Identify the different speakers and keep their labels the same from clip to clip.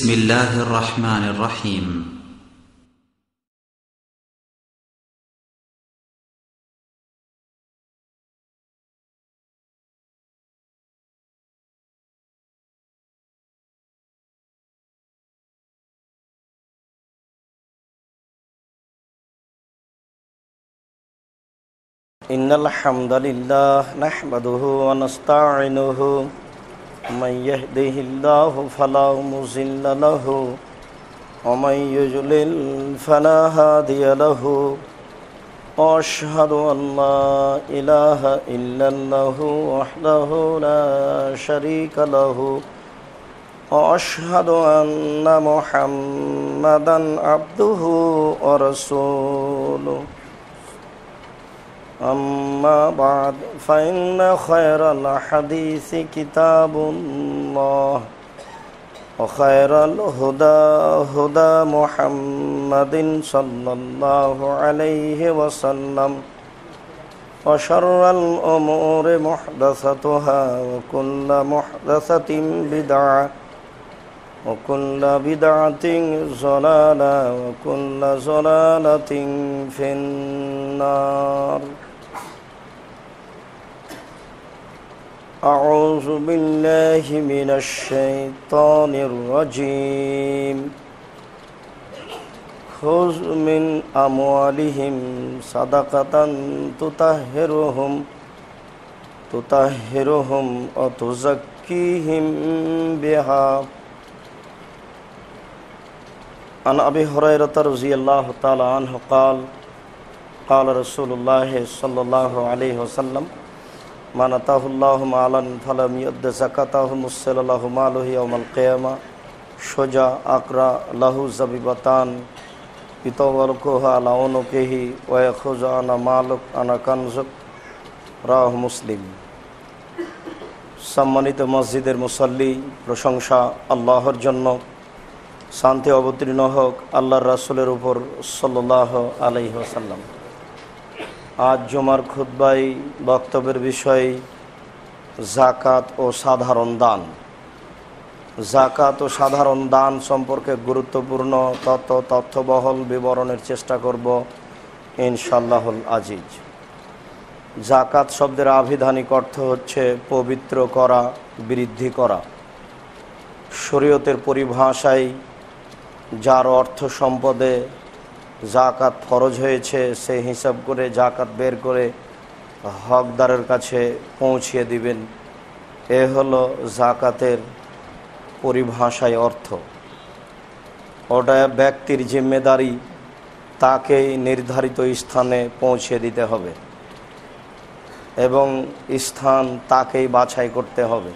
Speaker 1: بسم الله الرحمن الرحيم
Speaker 2: إن الحمد لله نحمده ونستعينه من يهده الله فلا مضل له ومن يضلل فلا هادي له وأشهد أن لا إله إلا الله وحده لا شريك له وأشهد أن محمدا عبده ورسوله أما بعد فإن خير الحديث كتاب الله وخير الهدى هدى محمد صلى الله عليه وسلم وشر الأمور محدثاتها وكل محدثة بدعة وكل بدعة ضلالة وكل ضلالة في النار أعوذ بالله من الشيطان الرجيم خذ من أموالهم صدقة تطهرهم وتزكيهم بها عن أبي هريرة رضي الله تعالى عنه قال قال رسول الله صلى الله عليه وسلم من أتاه الله مالا فلم يؤد زكاته مثل له ماله يوم القيامة شجاع أقرأ له زبيبتان يطوقها على عنقه ويأخذ أنا مالك أنا كنزك রাহ মুসলিম। সম্মানিত মসজিদের মুসল্লি, প্রশংসা আল্লাহর জন্য, শান্তি অবতীর্ণ হোক আল্লাহর রাসূলের উপর সাল্লাল্লাহু আলাইহি ওয়াসাল্লাম। আজ জুমার খুতবায় বক্তব্যের বিষয় যাকাত ও সাধারণ দান। যাকাত ও সাধারণ দান সম্পর্কে গুরুত্বপূর্ণ তথ্যবহল বিবরণের চেষ্টা করব ইনশাআল্লাহুল আজিজ। যাকাত শব্দের আভিধানিক অর্থ হচ্ছে পবিত্র করা, বৃদ্ধি করা। শরীয়তের পরিভাষায় যার অর্থ সম্পদে যাকাত ফরজ হয়েছে সে হিসাব করে যাকাত বের করে হকদারের কাছে পৌঁছিয়ে দিবেন, এ হলো যাকাতের পরিভাষায় অর্থ। ওটা ব্যক্তির জিম্মেদারি, তাকেই নির্ধারিত স্থানে পৌঁছে দিতে হবে এবং স্থান তাকেই বাছাই করতে হবে।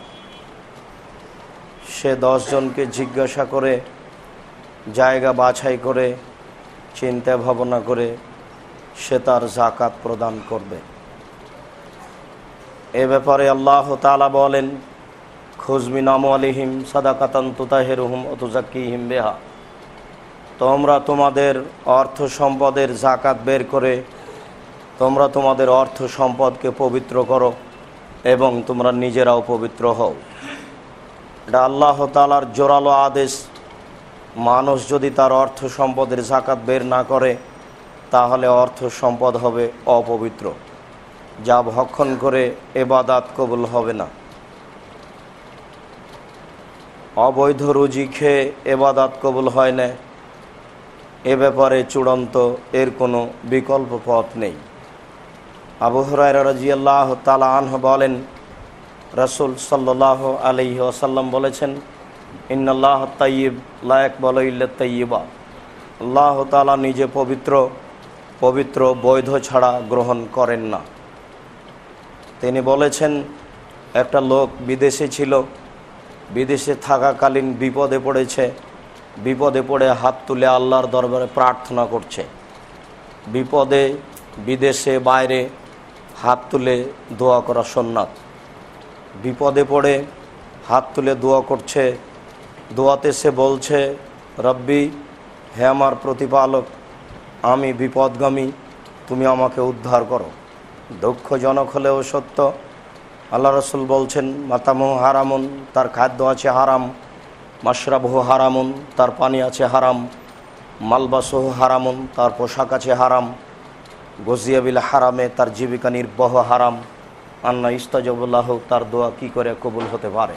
Speaker 2: সে 10 জনকে জিজ্ঞাসা করে, জায়গা বাছাই করে, চিন্তা ভাবনা করে সে তার যাকাত প্রদান করবে। এ ব্যাপারে আল্লাহ তাআলা বলেন, খুয মিন আমওয়ালিহিম সাদাকাতান তুতাহিরুহুম ওয়া তুযাক্কিহিম বিহা। তোমরা তোমাদের অর্থ সম্পদের যাকাত বের করে তোমরা তোমাদের অর্থ সম্পদকে পবিত্র করো এবং তোমরা নিজেরাও পবিত্র হও। এটা আল্লাহ তাআলার জোরালো আদেশ। মানুষ যদি তার অর্থ সম্পদের যাকাত বের না করে তাহলে অর্থ সম্পদ হবে অপবিত্র, যা ভক্ষণ করে ইবাদত কবুল হবে না। অবৈধ রুজি খেয়ে ইবাদত কবুল হয় না, এ ব্যাপারে চূড়ান্ত এর কোনো বিকল্প পথ নেই। আবু হুরায়রা রাদিয়াল্লাহু তাআলা আনহু বলেন, রাসূল সাল্লাল্লাহু আলাইহি ওয়াসাল্লাম বলেছেন, ইন্নাল্লাহ তাইয়্যিব লা ইয়াকবালু ইল্লা তাইয়্যিবা। আল্লাহ তাআলা নিজে পবিত্র বৈধ ছাড়া গ্রহণ করেন না। তিনি বলেছেন, একটা লোক বিদেশে ছিল, বিদেশে থাকাকালীন বিপদে পড়ে হাত তুলে আল্লাহর দরবারে প্রার্থনা করছে। বিদেশে বাইরে হাত তুলে দোয়া করা সুন্নাত। বিপদে পড়ে হাত তুলে দোয়া করছে, দোয়াতে সে বলছে, রব্বি, হে আমার প্রতিপালক, আমি বিপদগামী, তুমি আমাকে উদ্ধার করো। দুঃখজনক হলেও সত্য, আল্লাহ রাসূল বলছেন, মাতামু হারামুন, তার খাদ্য আছে হারাম, মাশরাবহু হারামুন, তার পানি আছে হারাম, মালবাসহু হারামুন, তার পোশাক আছে হারাম, গজিয়া বিল হারামে, তার জীবিকা নির্বাহ হারাম, আন্না ইস্তাজাবুল্লাহ, তার দোয়া কি করে কবুল হতে পারে।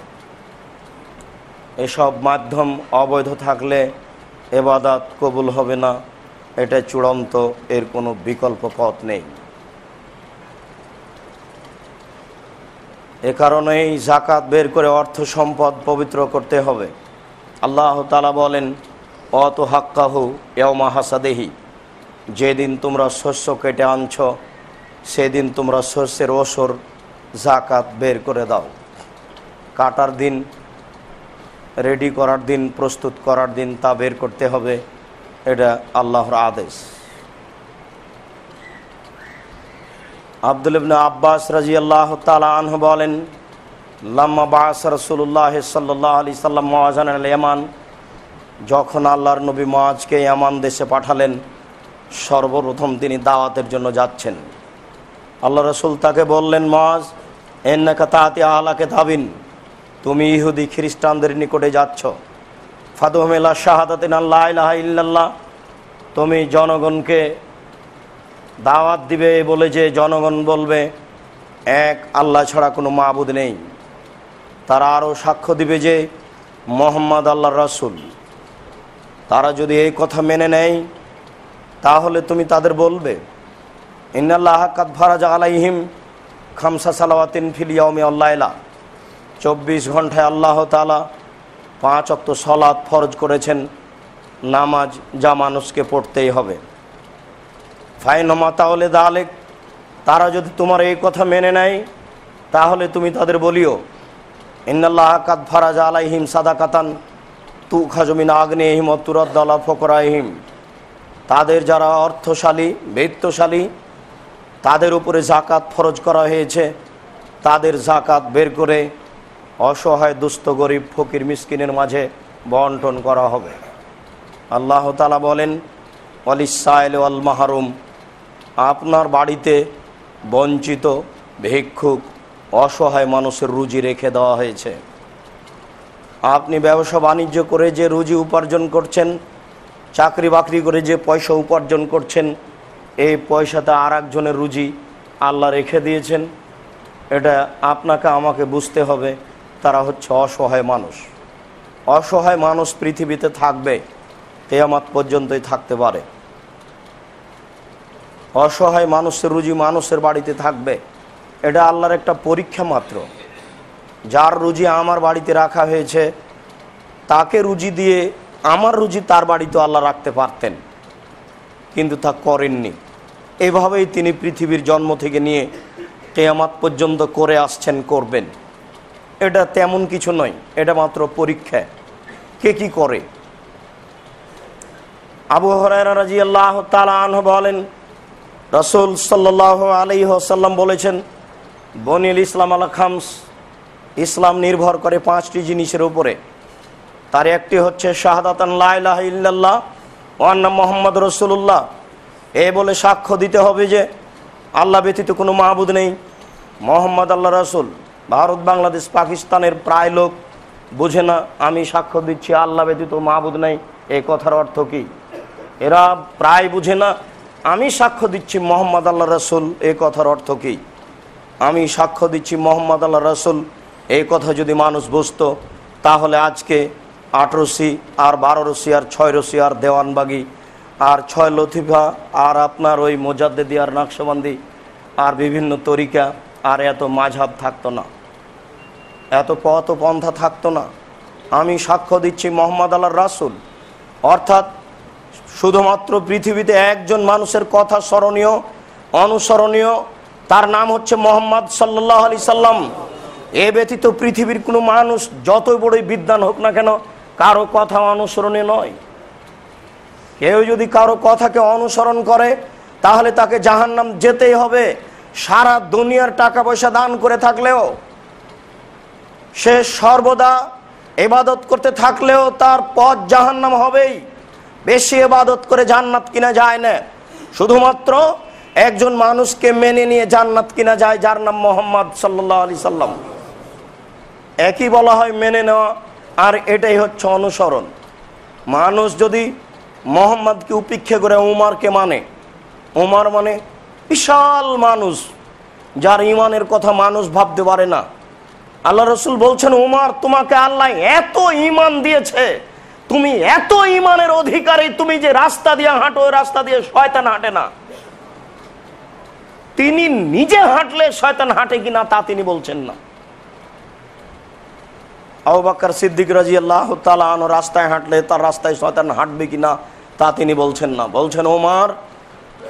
Speaker 2: এসব মাধ্যম অবৈধ থাকলে ইবাদত কবুল হবে না, এটা চূড়ান্ত, এর কোনো বিকল্প পথ নেই। এ কারণেই যাকাত বের করে অর্থ সম্পদ পবিত্র করতে হবে। আল্লাহ তাআলা বলেন, অত হাক্কাহু ইয়াউমা হাসাদেহি, যেদিন তোমরা শস্য কেটে আনছ সেদিন তোমরা শস্যের ওসর যাকাত বের করে দাও। কাটার দিন, রেডি করার দিন, প্রস্তুত করার দিন তা বের করতে হবে, এটা আল্লাহর আদেশ। আব্দুল ইবনে আব্বাস রাদিয়াল্লাহু তাআলা আনহু বলেন, লাম্মা বাআসা রাসূলুল্লাহ সাল্লাল্লাহু আলাইহি সাল্লাম মুআযান আল ইয়ামান, যখন আল্লাহর নবী মুআজকে ইয়ামান দেশে পাঠালেন, সর্বপ্রথম তিনি দাওয়াতের জন্য যাচ্ছেন। আল্লাহ রাসূল তাকে বললেন, মুআজ, ইন্নাকা তাআতি আহলা কিতাবিন, তুমি ইহুদি খ্রিস্টানদের নিকটে যাচ্ছ। ফাদুহুম ইলা শাহাদাতিন লা ইলাহা ইল্লাল্লাহ, তুমি জনগণকে দাওয়াত দিবে বলে যে জনগণ বলবে এক আল্লাহ ছাড়া কোনো মাবুদ নেই। তারা আরও সাক্ষ্য দিবে যে মুহাম্মদ আল্লাহর রাসূল। তারা যদি এই কথা মেনে নেয় তাহলে তুমি তাদের বলবে, ইন্নাল্লাহা কাদ ফারাজা আলাইহিম খামসা সালাওয়াতিন ফিল ইয়াউমি ওয়াল লাইলা, 24 ঘন্টায় আল্লাহ তাআলা 5 ওয়াক্ত সালাত ফরজ করেছেন, নামাজ যা মানুষকে পড়তেই হবে। ফাইনমা তাওলে দালেক, তারা যদি তোমার এই কথা মেনে নেয় তাহলে তুমি তাদের বলিও, ইন্নাল্লাহা কাদ ফারাজা আলাইহিম সাদাকাতান তুখাযু মিন আগনিহিম ওয়া তুরাদ্দু আলা ফুকরাইহিম, তাদের যারা অর্থশালী, বৃত্তশালী, তাদের উপরে যাকাত ফরজ করা হয়েছে, তাদের যাকাত বের করে অসহায়, দুস্থ, গরিব, ফকির, মিসকিনের মাঝে বন্টন করা হবে। আল্লাহ তাআলা বলেন, ওয়ালিস-সাইল ওয়াল মাহরুম, আপনার বাড়িতে বঞ্চিত, ভিক্ষুক, অসহায় মানুষের রুজি রেখে দেওয়া হয়েছে। আপনি ব্যবসা বাণিজ্য করে যে রুজি উপার্জন করছেন, চাকরি বাকরি করে যে পয়সা উপার্জন করছেন, এই পয়সাতে আর একজনের রুজি আল্লাহ রেখে দিয়েছেন, এটা আপনাকে আমাকে বুঝতে হবে। তারা হচ্ছে অসহায় মানুষ। অসহায় মানুষ পৃথিবীতে থাকবে, কিয়ামত পর্যন্তই থাকতে পারে। অসহায় মানুষের রুজি মানুষের বাড়িতে থাকবে, এটা আল্লাহর একটা পরীক্ষা মাত্র। যার রুজি আমার বাড়িতে রাখা হয়েছে, তাকে রুজি দিয়ে আমার রুজি তার বাড়িতে আল্লাহ রাখতে পারতেন, কিন্তু তা করেননি। এভাবেই তিনি পৃথিবীর জন্ম থেকে নিয়ে কিয়ামত পর্যন্ত করে আসছেন, করবেন। এটা তেমন কিছু নয়, এটা মাত্র পরীক্ষা। কে কি করে। আবু হুরায়রা রাদিয়াল্লাহু তাআলা আনহু বলেন, রাসূল সাল্লাল্লাহু আলাইহি ওয়াসাল্লাম বলেছেন, বনিল ইসলাম আলা খামস, ইসলাম নির্ভর করে 5টি জিনিসের উপরে। তার একটি হচ্ছে শাহাদাতান লা ইলাহা ইল্লাল্লাহ ওয়া আন্না মুহাম্মাদ রাসূলুল্লাহ, এ বলে সাক্ষ্য দিতে হবে যে আল্লাহ ব্যতীত কোনো মাবুদ নেই, মুহাম্মদ আল্লাহ রাসূল। ভারত, বাংলাদেশ, পাকিস্তানের প্রায় লোক বুঝে না আমি সাক্ষ্য দিচ্ছি আল্লাহ ব্যতীত মাবুদ নেই, এই কথার অর্থ কী। এরা প্রায় বুঝে না আমি সাক্ষ্য দিচ্ছি মুহাম্মদ আল্লাহ রাসূল, এই কথার অর্থ কী। আমি সাক্ষ্য দিচ্ছি মুহাম্মদ আল্লাহ রাসূল, এই কথা যদি মানুষ বুঝতো তাহলে আজকে 8 রশি আর 12 রশি আর 6 রশি আর দেওয়ানবাগি আর 6 লতিফা আর আপনার ওই মোজাদ্দেদি আর নকশবন্দি আর বিভিন্ন তরিকা আর এত মাযহাব থাকতো না, এত পথ পন্থা থাকতো না। আমি সাক্ষ্য দিচ্ছি মুহাম্মদ আল্লাহর রাসূল, অর্থাৎ শুধুমাত্র পৃথিবীতে একজন মানুষের কথা স্মরণীয়, অনুসরণীয়, তার নাম হচ্ছে মুহাম্মদ সাল্লাল্লাহু আলাইহি সাল্লাম। এ ব্যতীত পৃথিবীর কোনো মানুষ যতই বড়ই বিদ্বান হোক না কেন, কারো কথা অনুসরণীয় নয়। কেউ যদি কারো কথাকে অনুসরণ করে তাহলে তাকে জাহান্নাম যেতেই হবে। সারা দুনিয়ার টাকা পয়সা দান করে থাকলেও, সে সর্বদা ইবাদত করতে থাকলেও তার পথ জাহান্নাম হবেই। বেশি ইবাদত করে জান্নাত কিনা যায় না, শুধুমাত্র একজন মানুষকে মেনে নিয়ে জান্নাত কিনা যায়, যার নাম মুহাম্মদ সাল্লাল্লাহু আলাইহি সাল্লাম। একই বলা হয় মেনে নেওয়া, আর এটাই হচ্ছে অনুসরণ। মানুষ যদি মোহাম্মদকে উপেক্ষা করে উমারকে মানে, উমার মানে বিশাল মানুষ, যার ইমানের কথা মানুষ ভাবতে পারে না। আল্লাহ রসুল বলছেন, উমার, তোমাকে আল্লাহ এত ইমান দিয়েছে, তুমি এত ইমানের অধিকারী, তুমি যে রাস্তা দিয়ে হাঁটো ওই রাস্তা দিয়ে শয়তান হাঁটে না। তিনি নিজে হাঁটলে শয়তান হাঁটে কিনা তা তিনি বলছেন না। আবু বকর সিদ্দিক রাদিয়াল্লাহু তাআলা আনহু রাস্তায় হাঁটলে তার রাস্তায় শয়তান হাঁটবে কিনা তা তিনি বলছেন না। বলছেন, ওমর,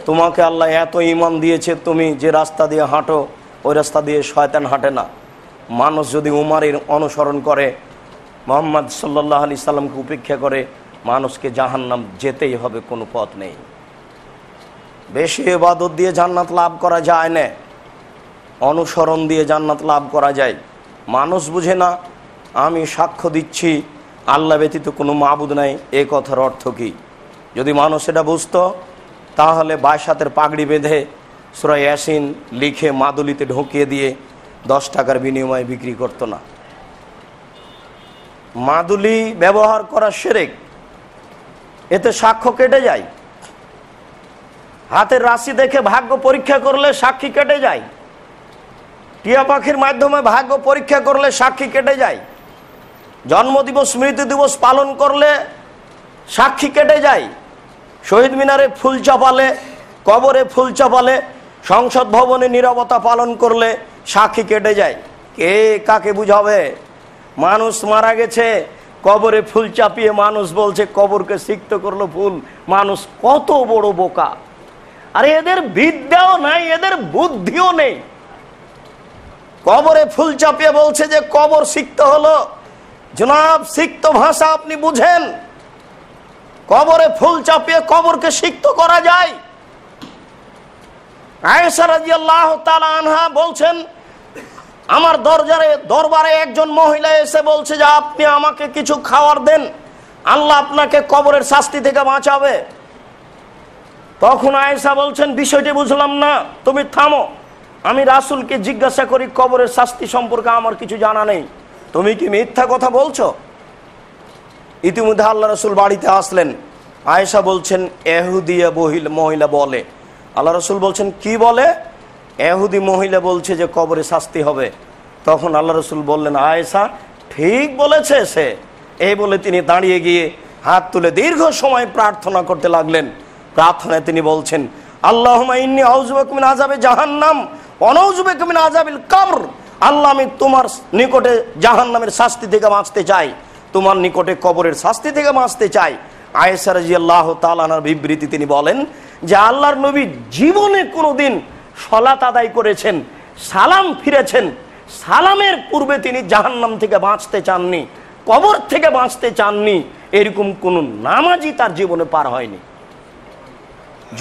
Speaker 2: তোমাকে আল্লাহ এত ঈমান দিয়েছে, তুমি যে রাস্তা দিয়ে হাঁটো ওই রাস্তা দিয়ে শয়তান হাঁটে না। মানুষ যদি উমারের অনুসরণ করে, মুহাম্মদ সাল্লাল্লাহু আলাইহি সাল্লামকে উপেক্ষা করে, মানুষকে জাহান্নাম যেতেই হবে, কোনো পথ নেই। বেশি ইবাদত দিয়ে জান্নাত লাভ করা যায় না, অনুসরণ দিয়ে জান্নাত লাভ করা যায়। মানুষ বুঝে না, আমি সাক্ষ্য দিচ্ছি আল্লাহ ব্যতীত কোনো মাবুদ নাই, এ কথার অর্থ কী? যদি মানুষ এটা বুঝতো তাহলে 22 হাতের পাগড়ি বেঁধে সূরা ইয়াসিন লিখে মাদুলিতে ঢুকিয়ে দিয়ে 10 টাকার বিনিময়ে বিক্রি করতো না। মাদুলি ব্যবহার করা শিরক, এতে সাক্ষ্য কেটে যায়। হাতের রাশি দেখে ভাগ্য পরীক্ষা করলে সাক্ষী কেটে যায়। টিয়া পাখির মাধ্যমে ভাগ্য পরীক্ষা করলে সাক্ষী কেটে যায়। জন্মদিবস মৃত্যু দিবস পালন করলে সাক্ষী কেটে যায়। শহীদ মিনারে ফুল চাপালে, কবরে ফুল চাপালে, সংসদ ভবনে নীরবতা পালন করলে সাক্ষী কেটে যায়। কে কাকে বুঝাবে? মানুষ মারা গেছে, কবরে ফুল চাপিয়ে মানুষ বলছে কবরকে সিক্ত করলো ফুল। মানুষ কত বড় বোকা! আরে এদের বিদ্যাও নাই, এদের বুদ্ধিও নেই। কবরে ফুল চাপিয়ে বলছে যে কবর সিক্ত হলো। জনাব, সিক্ত ভাষা আপনি বুঝেন? কবরে ফুল চাপিয়ে কবরকে সিক্ত করা যায়? আয়েশা রাদিয়াল্লাহু তাআলা আনহা বলছেন, আমার দরবারে একজন মহিলা এসে বলছে যে আপনি আমাকে কিছু খাবার দেন, আল্লাহ আপনাকে কবরের শাস্তি থেকে বাঁচাবে। তখন আয়েশা বলছেন, বিষয়টি বুঝলাম না, তুমি থামো, আমি রাসূলকে জিজ্ঞাসা করি কবরের শাস্তি সম্পর্কে, আমার কিছু জানা নেই। তুমি কি মিথ্যা কথা বলছো? ইতিমধ্যে আল্লাহ রাসূল বাড়িতে আসলেন। আয়েশা বলছেন, ইহুদিয়া মহিলা বলে। আল্লাহ রাসূল বলছেন, কি বলে? ইহুদি মহিলা বলছে যে কবরে শাস্তি হবে। তখন আল্লাহ রাসূল বললেন, আয়েশা ঠিক বলেছে সে। এই বলে তিনি দাঁড়িয়ে গিয়ে হাত তুলে দীর্ঘ সময় প্রার্থনা করতে লাগলেন। প্রার্থনায় তিনি বলছেন, আল্লাহুম্মা ইন্নী আউযু বিকা মিন আযাবি জাহান্নাম ওয়া নাউযু বিকা মিন আযাবিল কবর। আল্লাহ, আমি তোমার নিকটে জাহান্নামের শাস্তি থেকে বাঁচতে চাই, তোমার নিকটে কবরের শাস্তি থেকে বাঁচতে চাই। আয়েশা রাদিয়াল্লাহু তাআলা আনহার বিবৃতি তিনি বলেন যে আল্লাহর নবী জীবনে কোনোদিন সালাত আদায় করেছেন, সালাম ফিরেছেন, সালামের পূর্বে তিনি জাহান্নাম থেকে বাঁচতে চাননি, কবর থেকে বাঁচতে চাননি, এরকম কোন নামাজি তার জীবনে পার হয়নি।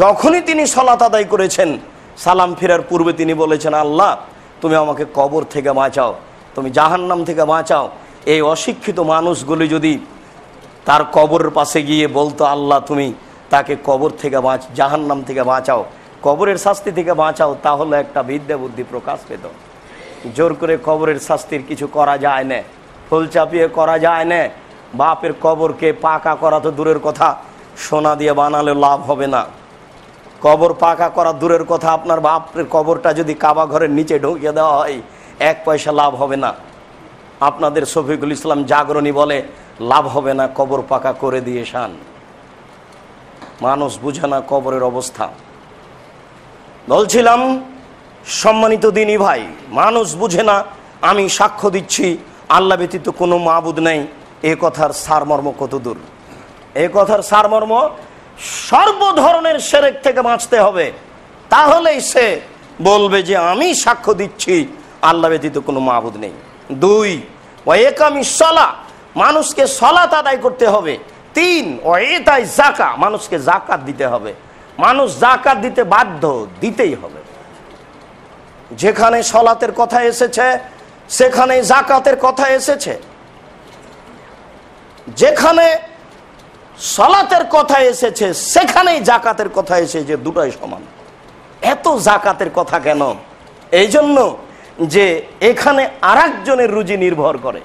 Speaker 2: যখনই তিনি সালাত আদায় করেছেন, সালাম ফেরার পূর্বে তিনি বলেছেন, আল্লাহ তুমি আমাকে কবর থেকে বাঁচাও, তুমি জাহান্নাম থেকে বাঁচাও। এই অশিক্ষিত মানুষগুলি যদি তার কবরের পাশে গিয়ে বলতো, আল্লাহ তুমি তাকে কবর থেকে জাহান্নাম থেকে বাঁচাও, কবরের শাস্তি থেকে বাঁচাও, তাহলে একটা বিদ্যা বুদ্ধি প্রকাশ পেত। জোর করে কবরের শাস্তির কিছু করা যায় না, ফুল চাপিয়ে করা যায় না। বাপের কবরকে পাকা করা তো দূরের কথা, সোনা দিয়ে বানালে লাভ হবে না। কবর পাকা করা দূরের কথা, আপনার বাপের কবরটা যদি কাবা ঘরের নিচে ঢুকিয়ে দেওয়া হয় 1 পয়সা লাভ হবে না। আপনাদের শফিকুল ইসলাম জাগরণী বলে লাভ হবে না, কবর পাকা করে দিয়ে শান। মানুষ বুঝে না কবরের অবস্থা। বলছিলাম, সম্মানিত দিনী ভাই, মানুষ বুঝে না, আমি সাক্ষ্য দিচ্ছি আল্লাহ ব্যতীত কোনো মাবুদ নেই, এ কথার সারমর্ম কত দূর? এ কথার সারমর্ম, সর্ব ধরনের শিরক থেকে বাঁচতে হবে, তাহলেই সে বলবে যে আমি সাক্ষ্য দিচ্ছি আল্লাহ ব্যতীত কোনো মাবুদ নেই। 2, ওয়া ইকামিস সালাহ, মানুষকে সালাত আদায় করতে হবে। 3, ওয়া ইতাই যাকাত, মানুষকে যাকাত দিতে হবে। মানুষ যাকাত দিতে বাধ্য, দিতেই হবে। যেখানে সালাতের কথা এসেছে সেখানে যাকাতের কথা এসেছে, যেখানে সালাতের কথা এসেছে সেখানেই যাকাতের কথা এসেছে, দুটাই সমান। এত যাকাতের কথা কেন? এই জন্য যে এখানে আরেকজনের রুজি নির্ভর করে।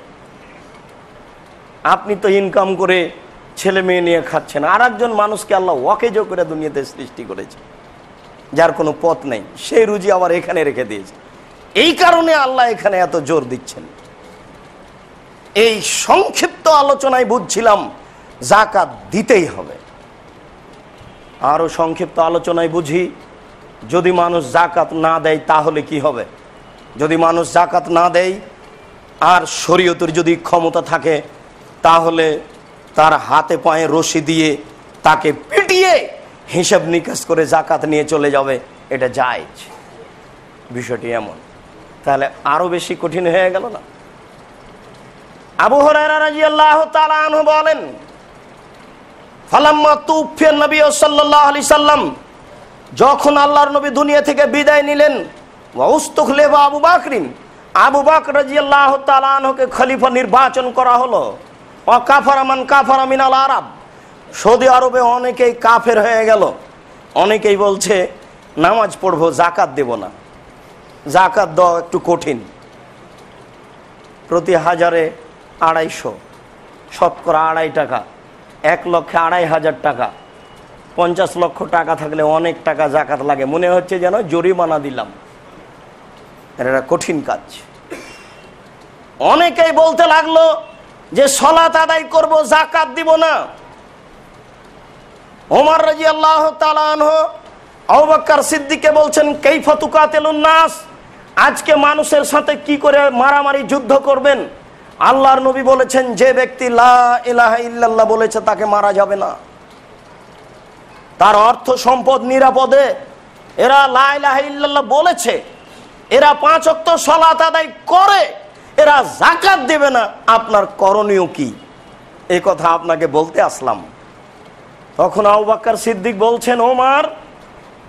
Speaker 2: আপনি তো ইনকাম করে ছেলে মেয়ে নিয়ে খাচ্ছেন, আর একজন মানুষকে আল্লাহ ওয়াকেজো করে দুনিয়াতে সৃষ্টি করেছে, যার কোনো পথ নেই, সেই রুজি আবার এখানে রেখে দিয়েছে। এই কারণে আল্লাহ এখানে এত জোর দিচ্ছেন। এই সংক্ষিপ্ত আলোচনায় বুঝছিলাম যাকাত দিতেই হবে। আরো সংক্ষিপ্ত আলোচনায় বুঝি, যদি মানুষ যাকাত না দেয় তাহলে কি হবে? যদি মানুষ যাকাত না দেয় আর শরীয়তের যদি ক্ষমতা থাকে, তাহলে তার হাতে পায়ে রশি দিয়ে তাকে পিটিয়ে হিসাব নিকাশ করে যাকাত নিয়ে চলে যাবে, এটা জায়েজ। বিষয়টি এমন, তাহলে আরো বেশি কঠিন হয়ে গেল না? আবু হুরায়রা রাদিয়াল্লাহু তাআলা আনহু বলেন, ফালাম্মা তুফিয়ান নবী সাল্লাল্লাহু আলাইহি সাল্লাম, যখন আল্লাহর নবী দুনিয়া থেকে বিদায় নিলেন, ওয়া উস্তুখলিফা আবু বকরিন, আবু বকর রাদিয়াল্লাহু তাআলা আনহুকে খলিফা নির্বাচন করা হলো। ওয়া কাফারা মান কাফারা মিনাল আরব, সৌদি আরবে অনেকেই কাফের হয়ে গেল। অনেকেই বলছে নামাজ পড়বো, যাকাত দেব না। যাকাত দেওয়া একটু কঠিন, প্রতি হাজারে 250, শতকরা 2.5 টাকা, 1 লক্ষে 2.5 টাকা, 50 লক্ষ টাকা থাকলে অনেক টাকা যাকাত লাগে, মনে হচ্ছে যেন জরিমানা দিলাম। এটা কঠিন কাজ। অনেকেই বলতে লাগলো যে সালাত আদায় করব, যাকাত দিব না। ওমর রাদিয়াল্লাহু তাআলা আনহু আবু বকর সিদ্দিককে বলছেন, কাইফা তুকাতিলুন নাস, আজকে মানুষের সাথে কি করে মারামারি যুদ্ধ করবেন? আল্লাহর নবী বলেছেন, যে ব্যক্তি লা ইলাহা ইল্লাল্লাহ বলেছে তাকে মারা যাবে না, তার অর্থ সম্পদ নিরাপদে। এরা লা ইলাহা ইল্লাল্লাহ বলেছে, এরা 5 ওয়াক্ত সালাত আদায় করে, এরা যাকাত দেবে না, আপনার করণীয় কি? এই কথা আপনাকে বলতে আসলাম। তখন আবু বকর সিদ্দিক বলছেন, ওমর,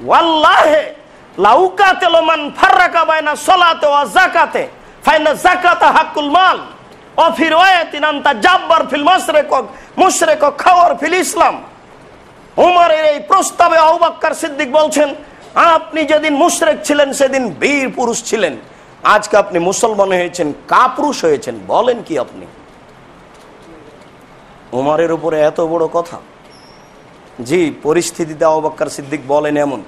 Speaker 2: ওয়াল্লাহি লাউকাতিলু মান ফাররাকা বাইনা সালাতে ওয়া যাকাতে ফাইনা যাকাতা হাক্কুল মাল ওয়া ফি রিওয়ায়াতিন আনতা জাব্বার ফিল মুশরিক খাওয়ার ফিল ইসলাম। ওমরের এই প্রস্তাবে আবু বকর সিদ্দিক বলছেন, আপনি যেদিন মুশরিক ছিলেন সেদিন বীর পুরুষ ছিলেন, আজকে আপনি মুসলমান হয়েছেন, কাপুরুষ হয়েছেন, বলেন কি আপনি? ওমরের উপরে এত বড় কথা। জি, পরিস্থিতিতে আবু বকর সিদ্দিক বলেন এমন।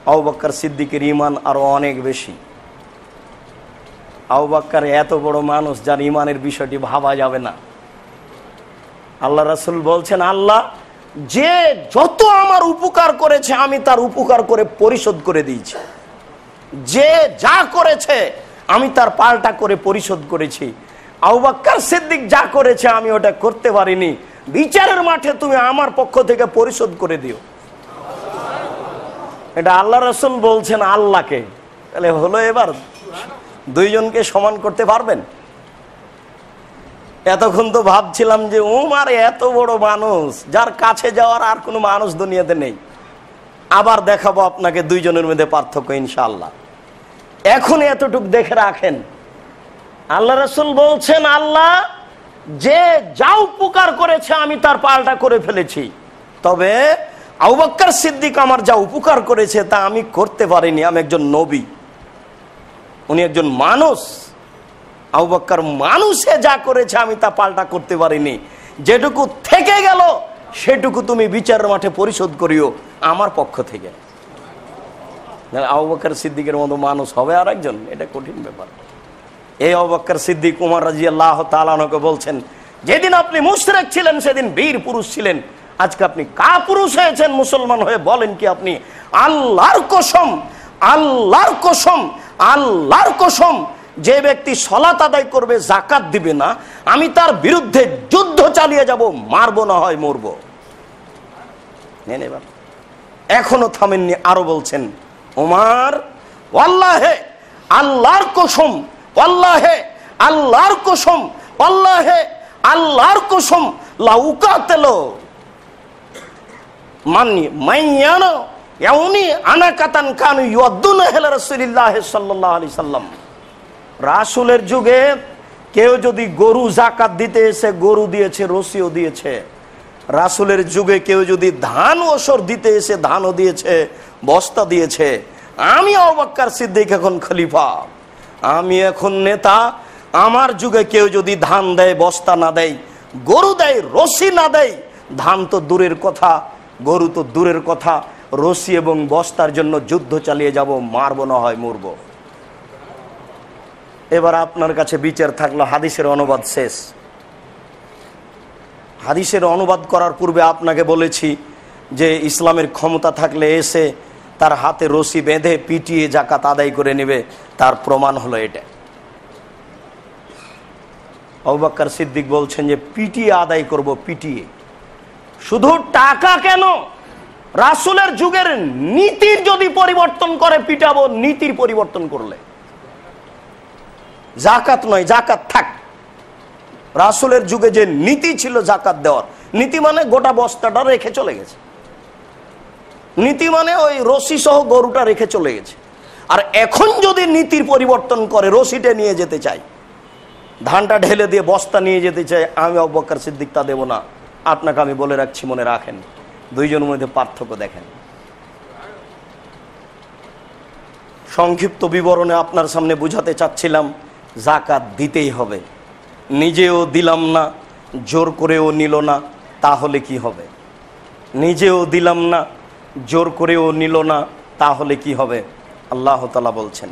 Speaker 2: আবু বকর সিদ্দিকের ঈমান আরো অনেক বেশি। আবু বকর এত বড় মানুষ, যার ঈমানের বিষয়টি ভাবা যাবে না। আল্লাহ রাসূল বলছেন, আল্লাহ যে যত আমার উপকার করেছে আমি তার উপকার করে পরিশোধ করে দিয়েছি, যে যা করেছে আমি তার পাল্টা করে পরিশোধ করেছি। আবু বকর সিদ্দিক যা করেছে আমি ওটা করতে পারিনি, বিচারের মাঠে তুমি আমার পক্ষ থেকে পরিশোধ করে দিও। এটা আল্লাহ রাসূল বলছেন আল্লাহকে। তাহলে হলো, এবার দুইজনকে সমান করতে পারবেন? এতক্ষণ তো ভাবছিলাম যে ওমর এত বড় মানুষ, যার কাছে যাওয়ার আর কোনো মানুষ দুনিয়াতে নেই। আবার দেখাবো আপনাকে দুইজনের মধ্যে পার্থক্য ইনশাআল্লাহ। এখন এতটুক দেখে রাখেন, আল্লাহ রাসূল বলছেন, আল্লাহ যে যা উপকার করেছে আমি তার পাল্টা করে ফেলেছি, তবে আবু বকর সিদ্দিক আমার যা উপকার করেছে তা আমি করতে পারিনি। আমি একজন নবী, উনি একজন মানুষ। আবু বকর মানুষে যা করেছে আমি তা পাল্টা করতে পারিনি, যেটুকু থেকে গেল সেটুকু তুমি বিচারের মাঠে পরিশোধ করিও আমার পক্ষ থেকে। আবু বকর সিদ্দিকের মতো মানুষ হবে আর একজন? এটা কঠিন ব্যাপার। এই আবু বকর সিদ্দিক ওমর রাদিয়াল্লাহু তাআলা আনহুকে বলছেন, যেদিন আপনি মুশরিক ছিলেন সেদিন বীর পুরুষ ছিলেন, আজকে আপনি কাপুরুষ হয়েছেন মুসলমান হয়ে, বলেন কি আপনি? আল্লাহর কসম, আল্লাহর কসম, আল্লাহর কসম, যে ব্যক্তি সালাত আদায় করবে, যাকাত দিবে না, আমি তার বিরুদ্ধে যুদ্ধ চালিয়ে যাব, মারবো না হয় মরবো। এখনো থামেননি, আরো বলছেন, ওমর, ওয়াল্লাহে আল্লাহর কসম, ওয়াল্লাহে আল্লাহর কসম, ওয়াল্লাহে আল্লাহর কসম, লাউকাতিলু মানি মাইয়ানো ইয়াউনি আনাকাতান কানু ইউদ্দুনা ইলা রাসূলিল্লাহ সাল্লাল্লাহু আলাইহি সাল্লাম। রাসূলের যুগে কেউ যদি গরু যাকাত দিতে এসে গরু দিয়েছে, রশিও দিয়েছে। রাসূলের যুগে কেউ যদি ধান ওসর দিতে এসে ধানও দিয়েছে, বস্তা দিয়েছে। আমি আবু বকর সিদ্দিক এখন খলিফা, আমি এখন নেতা। আমার যুগে কেউ যদি ধান দেয়, বস্তা না দেয়, গরু দেয়, রশি না দেয়, ধান তো দূরের কথা, গরু তো দূরের কথা, রশি এবং বস্তার জন্য যুদ্ধ চালিয়ে যাব, মারবো না হয় মরব। এবার আপনার কাছে বিচার থাকলো, হাদিসের অনুবাদ শেষ। হাদিসের অনুবাদ করার পূর্বে আপনাকে বলেছি যে ইসলামের ক্ষমতা থাকলে এসে তার হাতে রশি বেঁধে পিটিয়ে জাকাত আদায় করে নেবে, তার প্রমাণ হলো এটা। আবু বকর সিদ্দিক বলছেন যে পিটিয়ে আদায় করব, পিটিয়ে। শুধু টাকা কেন, রাসূলের যুগের নীতির যদি পরিবর্তন করে পিটাবো, নীতির পরিবর্তন করলে। জাকাত নয়, জাকাত থাক। রাসূলের যুগে যে নীতি ছিল জাকাত দেওয়ার, নীতি মানে গোটা বস্তাটা রেখে চলে গেছে, নীতি মানে ওই রশি সহ গরুটা রেখে চলে গেছে। আর এখন যদি নীতির পরিবর্তন করে, রশিটা নিয়ে যেতে চাই, ধানটা ঢেলে দিয়ে বস্তা নিয়ে যেতে চাই, আমি আবু বকর সিদ্দিক তা দেব না। আপনাকে আমি বলে রাখছি, মনে রাখেন, দুইজনের মধ্যে পার্থক্য দেখেন। সংক্ষিপ্ত বিবরণে আপনার সামনে বুঝাতে চাচ্ছিলাম, জাকাত দিতেই হবে। নিজেও দিলাম না, জোর করেও নিল না, তাহলে কি হবে? নিজেও দিলাম না, জোর করেও নিল না, তাহলে কি হবে? আল্লাহ তাআলা বলছেন,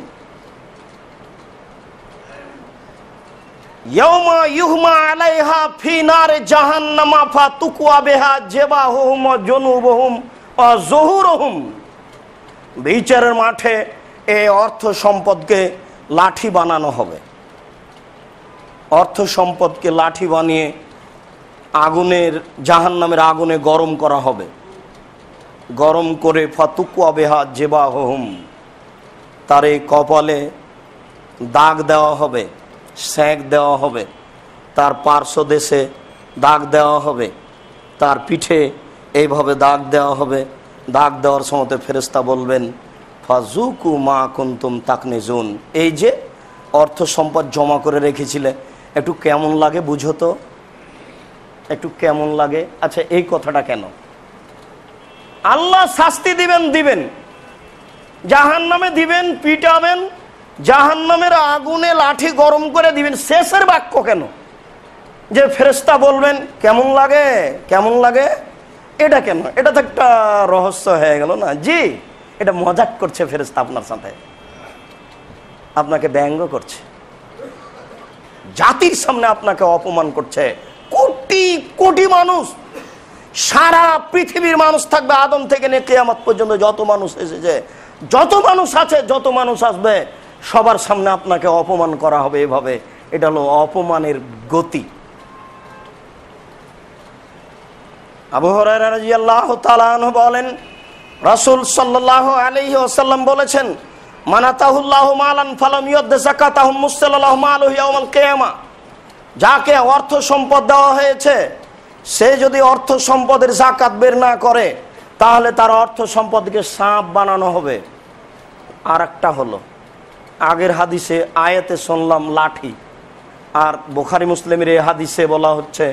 Speaker 2: ইয়াউমা ইউহমা আলাইহা ফি নারে জাহান্নামা ফাতুকওয়া বিহা জিবাহুম ওয়া জুনুবুহুম ওয়া যুহুরুহুম। বিচারের মাঠে এই অর্থ সম্পদকে লাঠি বানানো হবে। অর্থ সম্পদকে লাঠি বানিয়ে আগুনের, জাহান্নামের আগুনে গরম করা হবে। গরম করে ফাতুকওয়া বিহা জিবাহুম, তার এই কপালে দাগ দেওয়া হবে, সেঁক দেওয়া হবে, তার পার্শ্বদেশে দাগ দেওয়া হবে, তার পিঠে এইভাবে দাগ দেওয়া হবে। দাগ দেওয়ার সময় ফেরেশতা বলবেন, ফাজুকু মা কুনতুম তাকনিজুন। এই যে অর্থ সম্পদ জমা করে রেখেছিলে, একটু কেমন লাগে বুঝো তো, একটু কেমন লাগে? আচ্ছা, এই কথাটা কেন? আল্লাহ শাস্তি দিবেন, দিবেন জাহান্নামে, দিবেন পিটাবেন, জাহান্নামের আগুনে লাঠি গরম করে দিবেন। শেষের বাক্য কেন? যে ফেরেশতা বলবেন কেমন লাগে, কেমন লাগে, এটা কেন? এটা তো একটা রহস্য হয়ে গেল না? জি, এটা মজাক করছে ফেরেশতা আপনার সাথে, আপনাকে ব্যঙ্গ করছে, জাতির সামনে আপনাকে অপমান করছে। কোটি কোটি মানুষ, সারা পৃথিবীর মানুষ থাকবে, আদম থেকে নিয়ে কিয়ামত পর্যন্ত যত মানুষ এসেছে, যত মানুষ আছে, যত মানুষ আসবে, সবার সামনে আপনাকে অপমান করা হবে এভাবে। এটা হলো অপমানের গতি। আবু হুরায়রা রাদিয়াল্লাহু তাআলা আনহু বলেন, রাসূল সাল্লাল্লাহু আলাইহি ওয়াসাল্লাম বলেছেন, মানাতাহুল্লাহু মালান ফালাম ইউদ্দ যাকাতাহু মুসাল্লাল্লাহু মালুহু ইয়াউমাল কিয়ামা। যাকে অর্থ সম্পদ দেওয়া হয়েছে, সে যদি অর্থ সম্পদের যাকাত বের না করে, তাহলে তার অর্থ সম্পদকে সাপ বানানো হবে। আর একটা হলো, আগের হাদিসে আয়াতে শুনলাম লাঠি, আর বুখারী মুসলিমের এই হাদিসে বলা হচ্ছে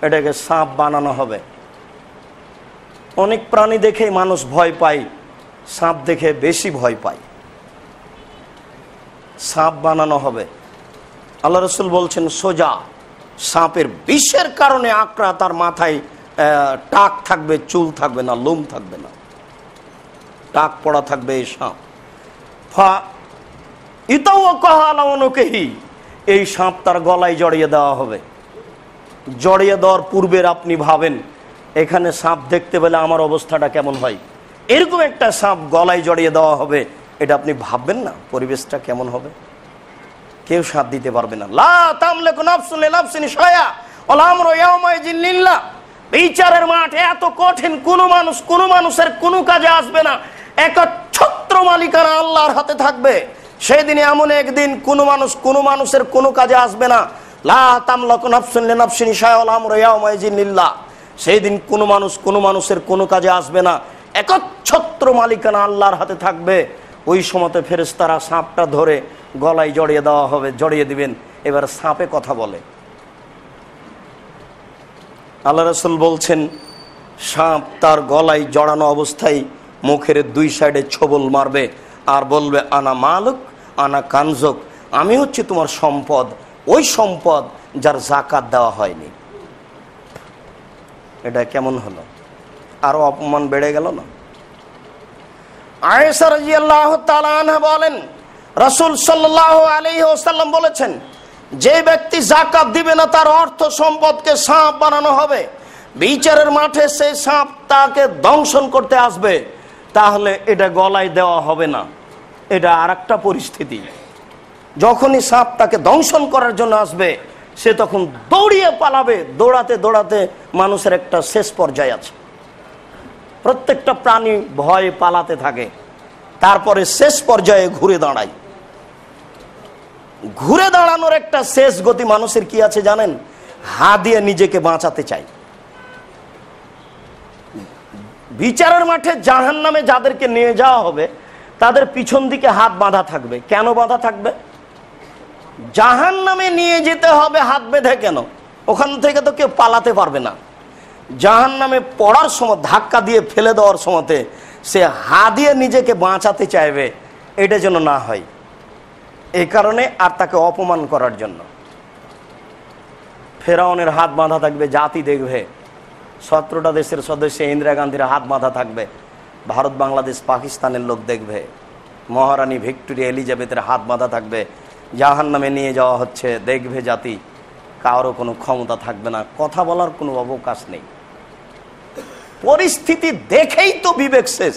Speaker 2: এটাকে সাপ বানানো হবে। অনেক প্রাণী দেখে মানুষ ভয় পায়, সাপ দেখে বেশি ভয় পায়। সাপ বানানো হবে। আল্লাহ রাসূল বলছেন, সোজা সাপের বিষের কারণে আকড়া, তার মাথায় টাক থাকবে, চুল থাকবে না, লোম থাকবে না, টাক পড়া থাকবে এই সাপ। এই সাপ তার গলায় জড়িয়ে দেওয়া হবে। জড়িয়ে দেওয়ার পূর্বের আপনি ভাবেন, এখানে সাপ দেখতে পেলে আমার অবস্থাটা কেমন হয়? এরকম একটা সাপ গলায় জড়িয়ে দেওয়া হবে, এটা আপনি ভাববেন না পরিবেশটা কেমন হবে? কেউ সাথ দিতে পারবে না। লা তামলিকু নাফসুন লিনাফসিন শাইআ ওয়াল আমরু ইয়াওমাইযিন লিল্লাহ। বিচারের মাঠ এত কঠিন, কোনো মানুষের কোনো কাজে আসবে না, একচ্ছত্র মালিকানা আল্লাহর হাতে থাকবে। সেই দিনে এমন একদিন কোনো মানুষের কোনো কাজে আসবে না। লা তামলিকু নাফসুন লিনাফসিন শাইআ ওয়াল আমরু ইয়াওমাইযিন লিল্লাহ। সেই দিন কোনো মানুষের কোনো কাজে আসবে না, একচ্ছত্র মালিকানা আল্লাহর হাতে থাকবে। ওই সময়তে ফেরেশতারা সাপটা ধরে গলায় জড়িয়ে দেওয়া হবে, জড়িয়ে দিবেন। এবার সাপে কথা বলে। আল্লাহ রাসূল বলছেন, সাপ তার গলায় জড়ানো অবস্থায় মুখের দুই সাইডে ছোবল মারবে আর বলবে, আনা মালুক আনা কানজুক, আমি হচ্ছে তোমার সম্পদ, ওই সম্পদ যার যাকাত দেওয়া হয়নি। এটা কেমন হলো? আরো অপমান বেড়ে গেল না? আয়েশা রাদিয়াল্লাহু তাআলা আনহা বলেন, রাসূল সাল্লাল্লাহু আলাইহি ওয়াসাল্লাম বলেছেন, যে ব্যক্তি যাকাত দিবে না তার অর্থ সম্পদকে সাপ বানানো হবে, বিচারের মাঠে সেই সাপ তাকে দংশন করতে আসবে, তাহলে এটা গলায় দেওয়া হবে না। এটা আরেকটা পরিস্থিতি। যখনই সাপ তাকে দংশন করার জন্য আসবে, সে তখন দৌড়িয়ে পালাবে। দৌড়াতে দৌড়াতে মানুষের একটা শেষ পর্যায়ে আছে। প্রত্যেকটা প্রাণী ভয়ে পালাতে থাকে, তারপরে শেষ পর্যায়ে ঘুরে দাঁড়ায়। ঘুরে দাঁড়ানোর একটা শেষ গতি মানুষের কি আছে জানেন? হাত দিয়ে নিজেকে বাঁচাতে চাই। বিচারের মাঠে জাহান্নামে যাদেরকে নিয়ে যাওয়া হবে, তাদের পিছন দিকে হাত বাঁধা থাকবে। কেন বাঁধা থাকবে? জাহান্নামে নিয়ে যেতে হবে হাত বেঁধে। কেন? ওখান থেকে তো কেউ পালাতে পারবে না। জাহান্নামে পড়ার সময়, ধাক্কা দিয়ে ফেলে দেওয়ার সময়তে সে হাত দিয়ে নিজেকে বাঁচাতে চাইবে, এটা যেন না হয় এই কারণে, আর তাকে অপমান করার জন্য। ফেরাউনের হাত বাঁধা থাকবে, জাতি দেখবে। 17টা দেশের সদস্য ইন্দিরা গান্ধীর হাত বাঁধা থাকবে, ভারত, বাংলাদেশ, পাকিস্তানের লোক দেখবে। মহারানী ভিক্টোরিয়া এলিজাবেথের হাত বাঁধা থাকবে, জাহান্নামে নিয়ে যাওয়া হচ্ছে, দেখবে জাতি। কারো কোনো ক্ষমতা থাকবে না, কথা বলার কোনো অবকাশ নেই। পরিস্থিতি দেখেই তো বিবেক শেষ।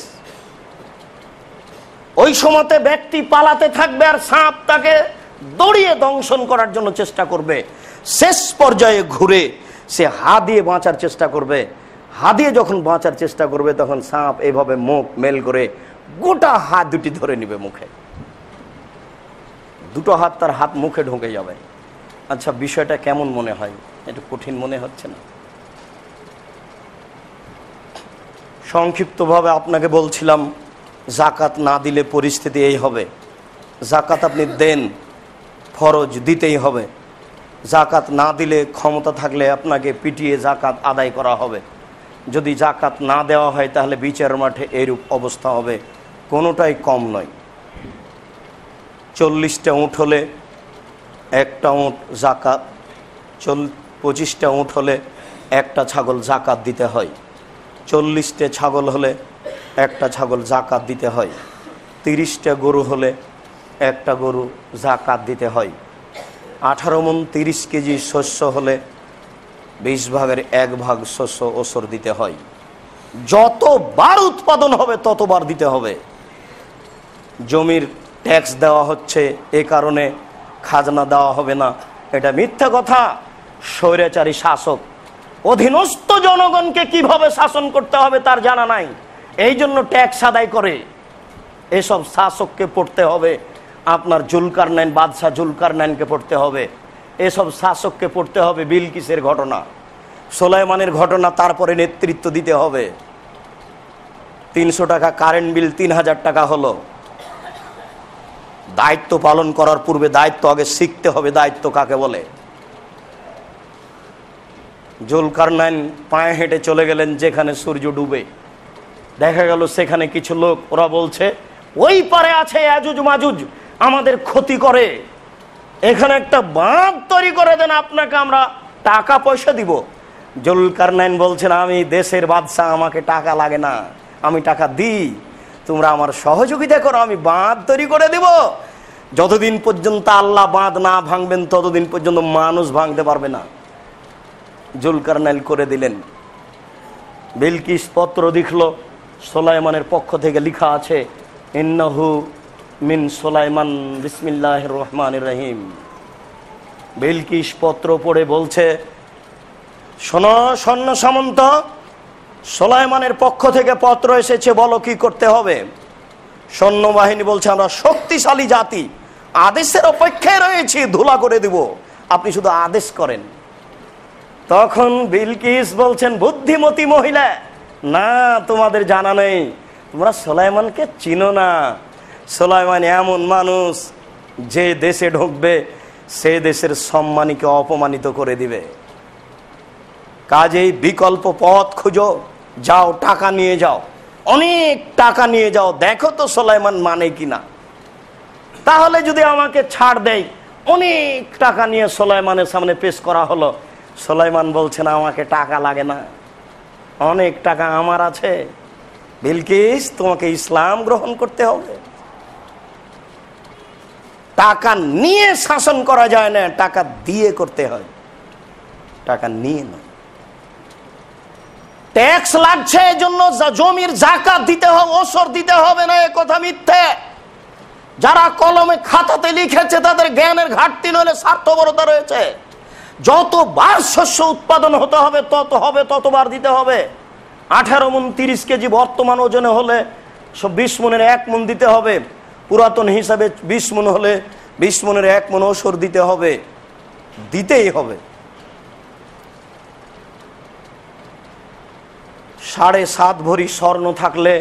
Speaker 2: ওই সময়তে ব্যক্তি পালাতে থাকবে, আর সাপ তাকে দড়িয়ে দংশন করার জন্য চেষ্টা করবে। শেষ পর্যায়ে ঘুরে সে হাত দিয়ে বাঁচার চেষ্টা করবে। হাত দিয়ে যখন বাঁচার চেষ্টা করবে, তখন সাপ এইভাবে মুখ মেল করে গোটা হাত দুটি ধরে নিবে মুখে। দুটো হাত তার হাত মুখে ঢুকে যাবে। আচ্ছা, বিষয়টা কেমন মনে হয়? একটু কঠিন মনে হচ্ছে না? সংক্ষিপ্তভাবে আপনাকে বলছিলাম, যাকাত না দিলে পরিস্থিতি এই হবে। যাকাত আপনি দেন, ফরজ দিতেই হবে। যাকাত না দিলে ক্ষমতা থাকলে আপনাকে পিটিয়ে যাকাত আদায় করা হবে। যদি যাকাত না দেওয়া হয়, তাহলে বিচারের মাঠে এরূপ অবস্থা হবে। কোনোটাই কম নয়। 40টা উট হলে একটা উট যাকাত, 25টা উট হলে একটা ছাগল যাকাত দিতে হয়। 40টা ছাগল হলে একটা ছাগল যাকাত দিতে হয়। 30টা গরু হলে একটা গরু যাকাত দিতে হয়। 18 মণ 30 কেজি শস্য হলে 20 ভাগের 1 ভাগ শস্য ওসর দিতে হয়। যতবার উৎপাদন হবে ততবার দিতে হবে। জমির ট্যাক্স দেওয়া হচ্ছে, এ কারণে খাজনা দেওয়া হবে না, এটা মিথ্যা কথা। স্বৈরাচারী শাসক অধীনস্থ জনগণকে কিভাবে শাসন করতে হবে তার জানা নাই, এই জন্য ট্যাক্স আদায় করে। এসব শাসককে পড়তে হবে। আপনার জুলকারনাইন, বাদশাহ জুলকারনাইনকে পড়তে হবে। এসব শাসককে পড়তে হবে। বিলকিসের ঘটনা, সুলাইমানের ঘটনা, তারপরে নেতৃত্ব দিতে হবে। 300 টাকা কারেন্ট বিল 3000 টাকা হলো। দায়িত্ব পালন করার পূর্বে দায়িত্ব আগে শিখতে হবে, দায়িত্ব কাকে বলে। জুলকারনাইন পায়ে হেঁটে চলে গেলেন যেখানে সূর্য ডুবে। দেখা গেল সেখানে কিছু লোক, ওরা বলছে ওই পারে আছে ইয়াজুজ মাজুজ, আমাদের ক্ষতি করে, এখানে একটা বাঁধ তৈরি করে দেন, আপনাকে আমরা টাকা পয়সা দিব। জুলকারনাইন বলছেন, আমি দেশের বাদশা, আমাকে টাকা লাগে না, আমি টাকা দিই, তোমরা আমার সহযোগিতা করো, আমি বাঁধ তৈরি করে দিব। যতদিন পর্যন্ত আল্লাহ বাঁধ না ভাঙবেন, ততদিন পর্যন্ত মানুষ ভাঙতে পারবে না। জুলকারনাইন করে দিলেন। বিলকিস পত্র লিখল, সুলাইমানের পক্ষ থেকে লেখা আছে, ইন্নাহু মিন সুলাইমান বিসমিল্লাহির রহমানির রহিম। বিলকিস পত্র পড়ে বলছে, শোনো সৈন্য সামন্ত, সুলাইমানের পক্ষ থেকে পত্র এসেছে, বলো কি করতে হবে। সৈন্যবাহিনী বলছে, আমরা শক্তিশালী জাতি, আদেশের অপেক্ষায় রয়েছি, ধুলা করে দিব, আপনি শুধু আদেশ করেন। তখন বিলকিস বলছেন, বুদ্ধিমতী মহিলা, না, তোমাদের জানা নেই, তোমরা সুলাইমানকে চিনো না। সুলাইমান এমন মানুষ, যে দেশে ঢুকবে সে দেশের সম্মানীকে অপমানিত করে দিবে। কাজেই বিকল্প পথ খুঁজো, যাও, টাকা নিয়ে যাও, অনেক টাকা নিয়ে যাও, দেখো তো সুলাইমান মানে কিনা। তাহলে যদি আমাকে ছাড় দেয়, অনেক টাকা নিয়ে সুলাইমানের সামনে পেশ করা হলো। সুলাইমান বলছেন, আমাকে টাকা লাগে না, অনেক টাকা আমার আছে, বিলকিস তোমাকে ইসলাম গ্রহণ করতে হবে। টাকা নিয়ে শাসন করা যায় না, টাকা দিয়ে করতে হয়, টাকা নিয়ে না। ট্যাক্স লাগছে এজন্য জমির যাকাত দিতে হবে, ওসর দিতে হবে না, এ কথা মিথ্যে। যারা কলমে খাতাতে লিখেছে তাদের জ্ঞানের ঘাটতি নইলে স্বার্থপরতা রয়েছে। যতবার শস্য উৎপাদন হতে হবে ততবার দিতে হবে। 18 মণ 30 কেজি বর্তমান ওজনে হলে 20 মণের 1 মণ দিতে হবে। পুরাতন হিসাবে 20 মণ হলে 20 মণের 1 মণ ওসর দিতে হবে, দিতেই হবে। 7.5 ভরি স্বর্ণ থাকলে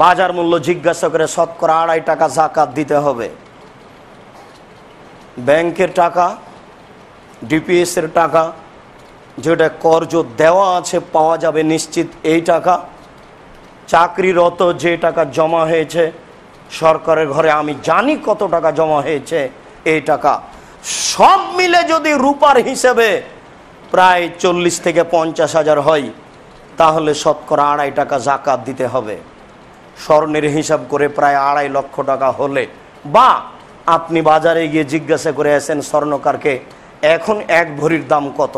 Speaker 2: বাজার মূল্য জিজ্ঞাসা করে শতকরা 2.5 টাকা যাকাত দিতে হবে। ব্যাংকের টাকা, ডিপিএস এর টাকা, যেটা কর্জ দেওয়া আছে পাওয়া যাবে নিশ্চিত এই টাকা, চাকরিরত যে টাকা জমা হয়েছে সরকারের ঘরে, আমি জানি কত টাকা জমা হয়েছে এই টাকা, সব মিলে যদি রূপার হিসেবে প্রায় 40 থেকে 50 হাজার হয়, তাহলে শতকরা 2.5 টাকা যাকাত দিতে হবে। স্বর্ণের হিসাব করে প্রায় 2.5 লক্ষ টাকা হলে, বা আপনি বাজারে গিয়ে জিজ্ঞাসা করে আসেন স্বর্ণকারকে, এখন 1 ভরির দাম কত,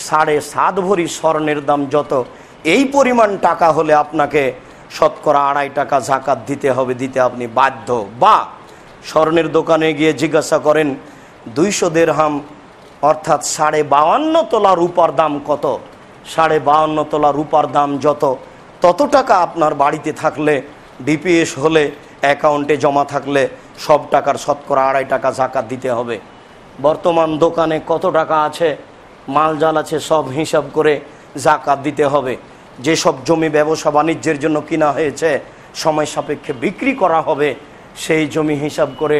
Speaker 2: 7.5 ভরি স্বর্ণের দাম যত, এই পরিমাণ টাকা হলে আপনাকে শতকরা 2.5 টাকা যাকাত দিতে হবে, দিতে আপনি বাধ্য। বা স্বর্ণের দোকানে গিয়ে জিজ্ঞাসা করেন 200 দিরহাম অর্থাৎ 52.5 তোলা রূপার দাম কত, 52.5 তোলা রূপার দাম যত, তত টাকা আপনার বাড়িতে থাকলে, ডিপিএস হলে, অ্যাকাউন্টে জমা থাকলে সব টাকার শতকরা 2.5 টাকা যাকাত দিতে হবে। বর্তমান দোকানে কত টাকা আছে, মালজাল আছে, সব হিসাব করে যাকাত দিতে হবে। যেসব জমি ব্যবসা বাণিজ্যের জন্য কিনা হয়েছে, সময় সাপেক্ষে বিক্রি করা হবে, সেই জমি হিসাব করে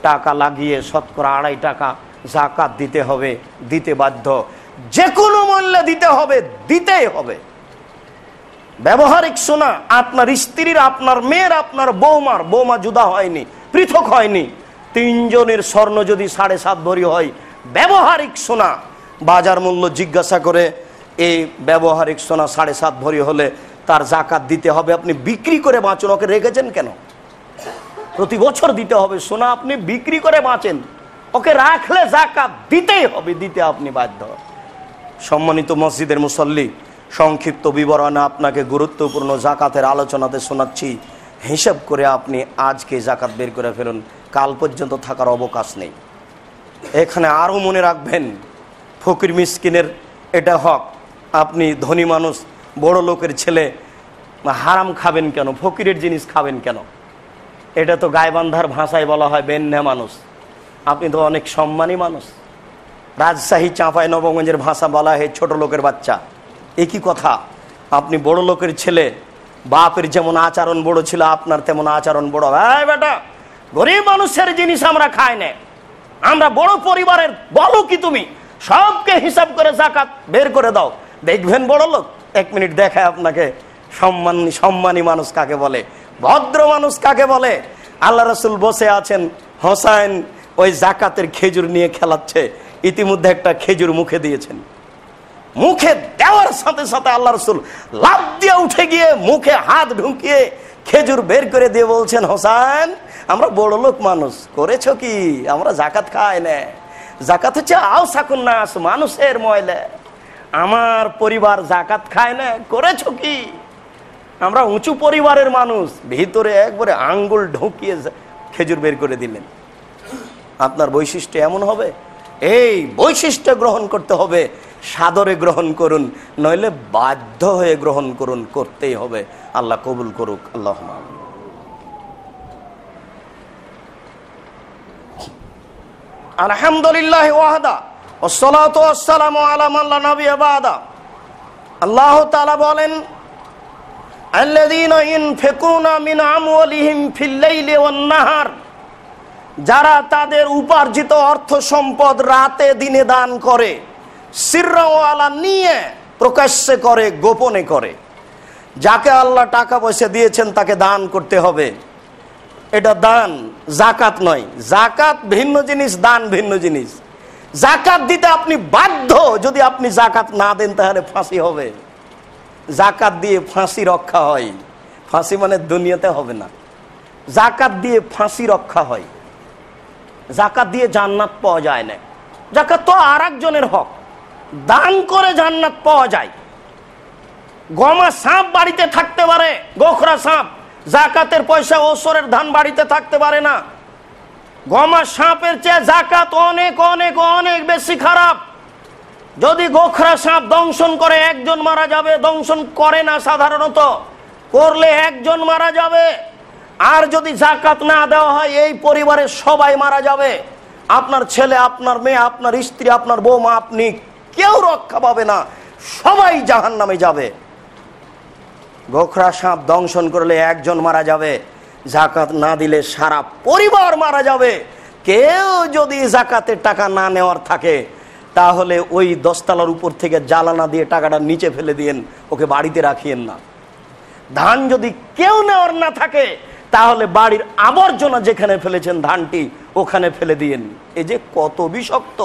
Speaker 2: টাকা লাগিয়ে শতকরা 2.5 টাকা যাকাত দিতে হবে, দিতে বাধ্য। যে কোনো মূল্যে দিতে হবে, দিতেই হবে। ব্যবহারিক সোনা আপনার স্ত্রীর, আপনার মেয়ের, আপনার বৌমা জুদা হয়নি, পৃথক হয়নি, 3 জনের স্বর্ণ যদি 7.5 ভরি হয়, ব্যবহারিক সোনা বাজার মূল্য জিজ্ঞাসা করে এই ব্যবহারিক সোনা 7.5 ভরি হলে তার যাকাত দিতে হবে। আপনি বিক্রি করে বাঁচুন, ওকে রেখেছেন কেন? প্রতি বছর দিতে হবে সোনা, আপনি বিক্রি করে বাঁচেন, ওকে রাখলে যাকাত দিতেই হবে, দিতে আপনি বাধ্য। সম্মানিত মসজিদের মুসল্লি, সংক্ষিপ্ত বিবরণে আপনাকে গুরুত্বপূর্ণ যাকাতের আলোচনাতে শোনাচ্ছি। হিসাব করে আপনি আজকে যাকাত বের করে ফেলুন, কাল পর্যন্ত থাকার অবকাশ নেই। এখানে আরও মনে রাখবেন, ফকির মিসকিনের এটা হক। আপনি ধনী মানুষ, বড় লোকের ছেলে, হারাম খাবেন কেন, ফকিরের জিনিস খাবেন কেন? এটা তো গাইবান্ধার ভাষায় বলা হয় বেন্যা মানুষ। আপনি তো অনেক সম্মানী মানুষ। রাজশাহী, চাঁপাই নবগঞ্জের ভাষা বলা হয় ছোট লোকের বাচ্চা। একই কথা, আপনি বড় লোকের ছেলে, বাপের যেমন আচরণ বড় ছিল আপনার তেমন আচরণ বড়। এই বেটা, গরিব মানুষের জিনিস আমরা খাই না, আমরা বড় পরিবারের, বলো কি তুমি সবকে হিসাব করে যাকাত বের করে দাও, দেখবেন বড় লোক। 1 মিনিট দেখায় আপনাকে সম্মানী মানুষ কাকে বলে, ভদ্র মানুষ কাকে বলে। আল্লাহ রাসূল বসে আছেন, হোসাইন ওই যাকাতের খেজুর নিয়ে খেলাচ্ছে, ইতিমধ্যে একটা খেজুর মুখে দিয়েছেন। মুখে দেওয়ার সাথে সাথে আল্লাহ রাসূল লাফ দিয়ে উঠে গিয়ে মুখে হাত ঢুকিয়ে খেজুর বের করে দিয়ে বলছেন, হোসাইন আমরা বড় লোক মানুষ, করেছো কি? আমরা যাকাত খাই না। যাকাত হচ্ছে আওসাকুন নাস, মানুষের ময়লা। আমার পরিবার যাকাত খায় না, করেছো কি? আমরা উঁচু পরিবারের মানুষ। ভিতরে একবারে আঙ্গুল ঢুকিয়ে খেজুর বের করে দিলেন। আপনার বৈশিষ্ট্য এমন হবে, এই বৈশিষ্ট্য গ্রহণ করতে হবে, সাদরে গ্রহণ করুন, নইলে বাধ্য হয়ে গ্রহণ করুন, করতেই হবে। আল্লাহ কবুল করুক। আল্লাহ আলহামদুলিল্লাহ ওয়াহদা ওয়াসসালাতু ওয়াসসালামু আলা মান লা নাবিয়্যা বাদা। আল্লাহ তাআলা বলেন, আল্লাযীনা ইনফিকুনা মিন আমওয়ালিহিম ফিল লাইলি ওয়ান নাহার, যারা তাদের উপার্জিত অর্থ সম্পদ রাতে দিনে দান করে, সিররা ওয়া আলানিয়া, প্রকাশ্যে করে গোপনে করে। যাকে আল্লাহ টাকা পয়সা দিয়েছেন তাকে দান করতে হবে। এটা দান, যাকাত নয়। যাকাত ভিন্ন জিনিস, দান ভিন্ন জিনিস। যাকাত দিতে আপনি বাধ্য, যদি আপনি যাকাত না দেন তাহলে ফাঁসি হবে। জাকাত দিয়ে ফাঁসি রক্ষা হয়। ফাঁসি মানে দুনিয়াতে হবে না, জাকাত দিয়ে ফাঁসি রক্ষা হয়। জাকাত দিয়ে জান্নাত পাওয়া যায় না। জাকাত তো আর একজনের হক, দান করে জান্নাত পাওয়া যায়। গমা সাপ বাড়িতে থাকতে পারে, গোখরা সাপ, জাকাতের পয়সা ওসরের ধান বাড়িতে থাকতে পারে না। গমা সাপের চেয়ে জাকাত অনেক অনেক অনেক বেশি খারাপ। যদি গোখরা সাপ দংশন করে একজন মারা যাবে, দংশন করে না সাধারণত, করলে একজন মারা যাবে। আর যদি জাকাত না দেওয়া হয় এই পরিবারের সবাই মারা যাবে। আপনার ছেলে, আপনার মেয়ে, আপনার স্ত্রী, আপনার বৌমা, আপনি কেউ রক্ষা পাবে না, সবাই জাহান্নামে যাবে। গোখরা সাপ দংশন করলে একজন মারা যাবে, জাকাত না দিলে সারা পরিবার মারা যাবে। কেউ যদি জাকাতের টাকা না নেওয়ার থাকে তাহলে ওই 10 তলার উপর থেকে জ্বালানা দিয়ে টাকাটা নিচে ফেলে দিয়েন, ওকে বাড়িতে রাখিয়েন না। ধান যদি কেউ নেওয়ার না থাকে তাহলে বাড়ির আবর্জনা যেখানে ফেলেছেন ধানটি ওখানে ফেলে দিয়েন। এ যে কত বিষাক্ত,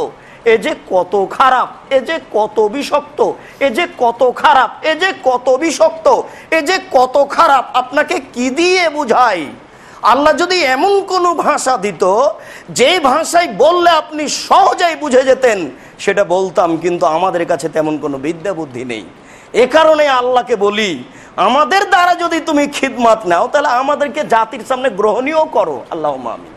Speaker 2: এ যে কত খারাপ, এ যে কত বিষাক্ত, এ যে কত খারাপ, এ যে কত বিষাক্ত, এ যে কত খারাপ। আপনাকে কি দিয়ে বুঝাই? আল্লাহ যদি এমন কোন ভাষা দিত যে ভাষায় বললে আপনি সহজেই বুঝে যেতেন, সেটা বলতাম, কিন্তু আমাদের কাছে তেমন কোনো বিদ্যা বুদ্ধি নেই। এ কারণে আল্লাহকে বলি, আমাদের দ্বারা যদি তুমি খিদমত নাও তাহলে আমাদেরকে জাতির সামনে গ্রহণীয় করো, আল্লাহুম্মা আমিন।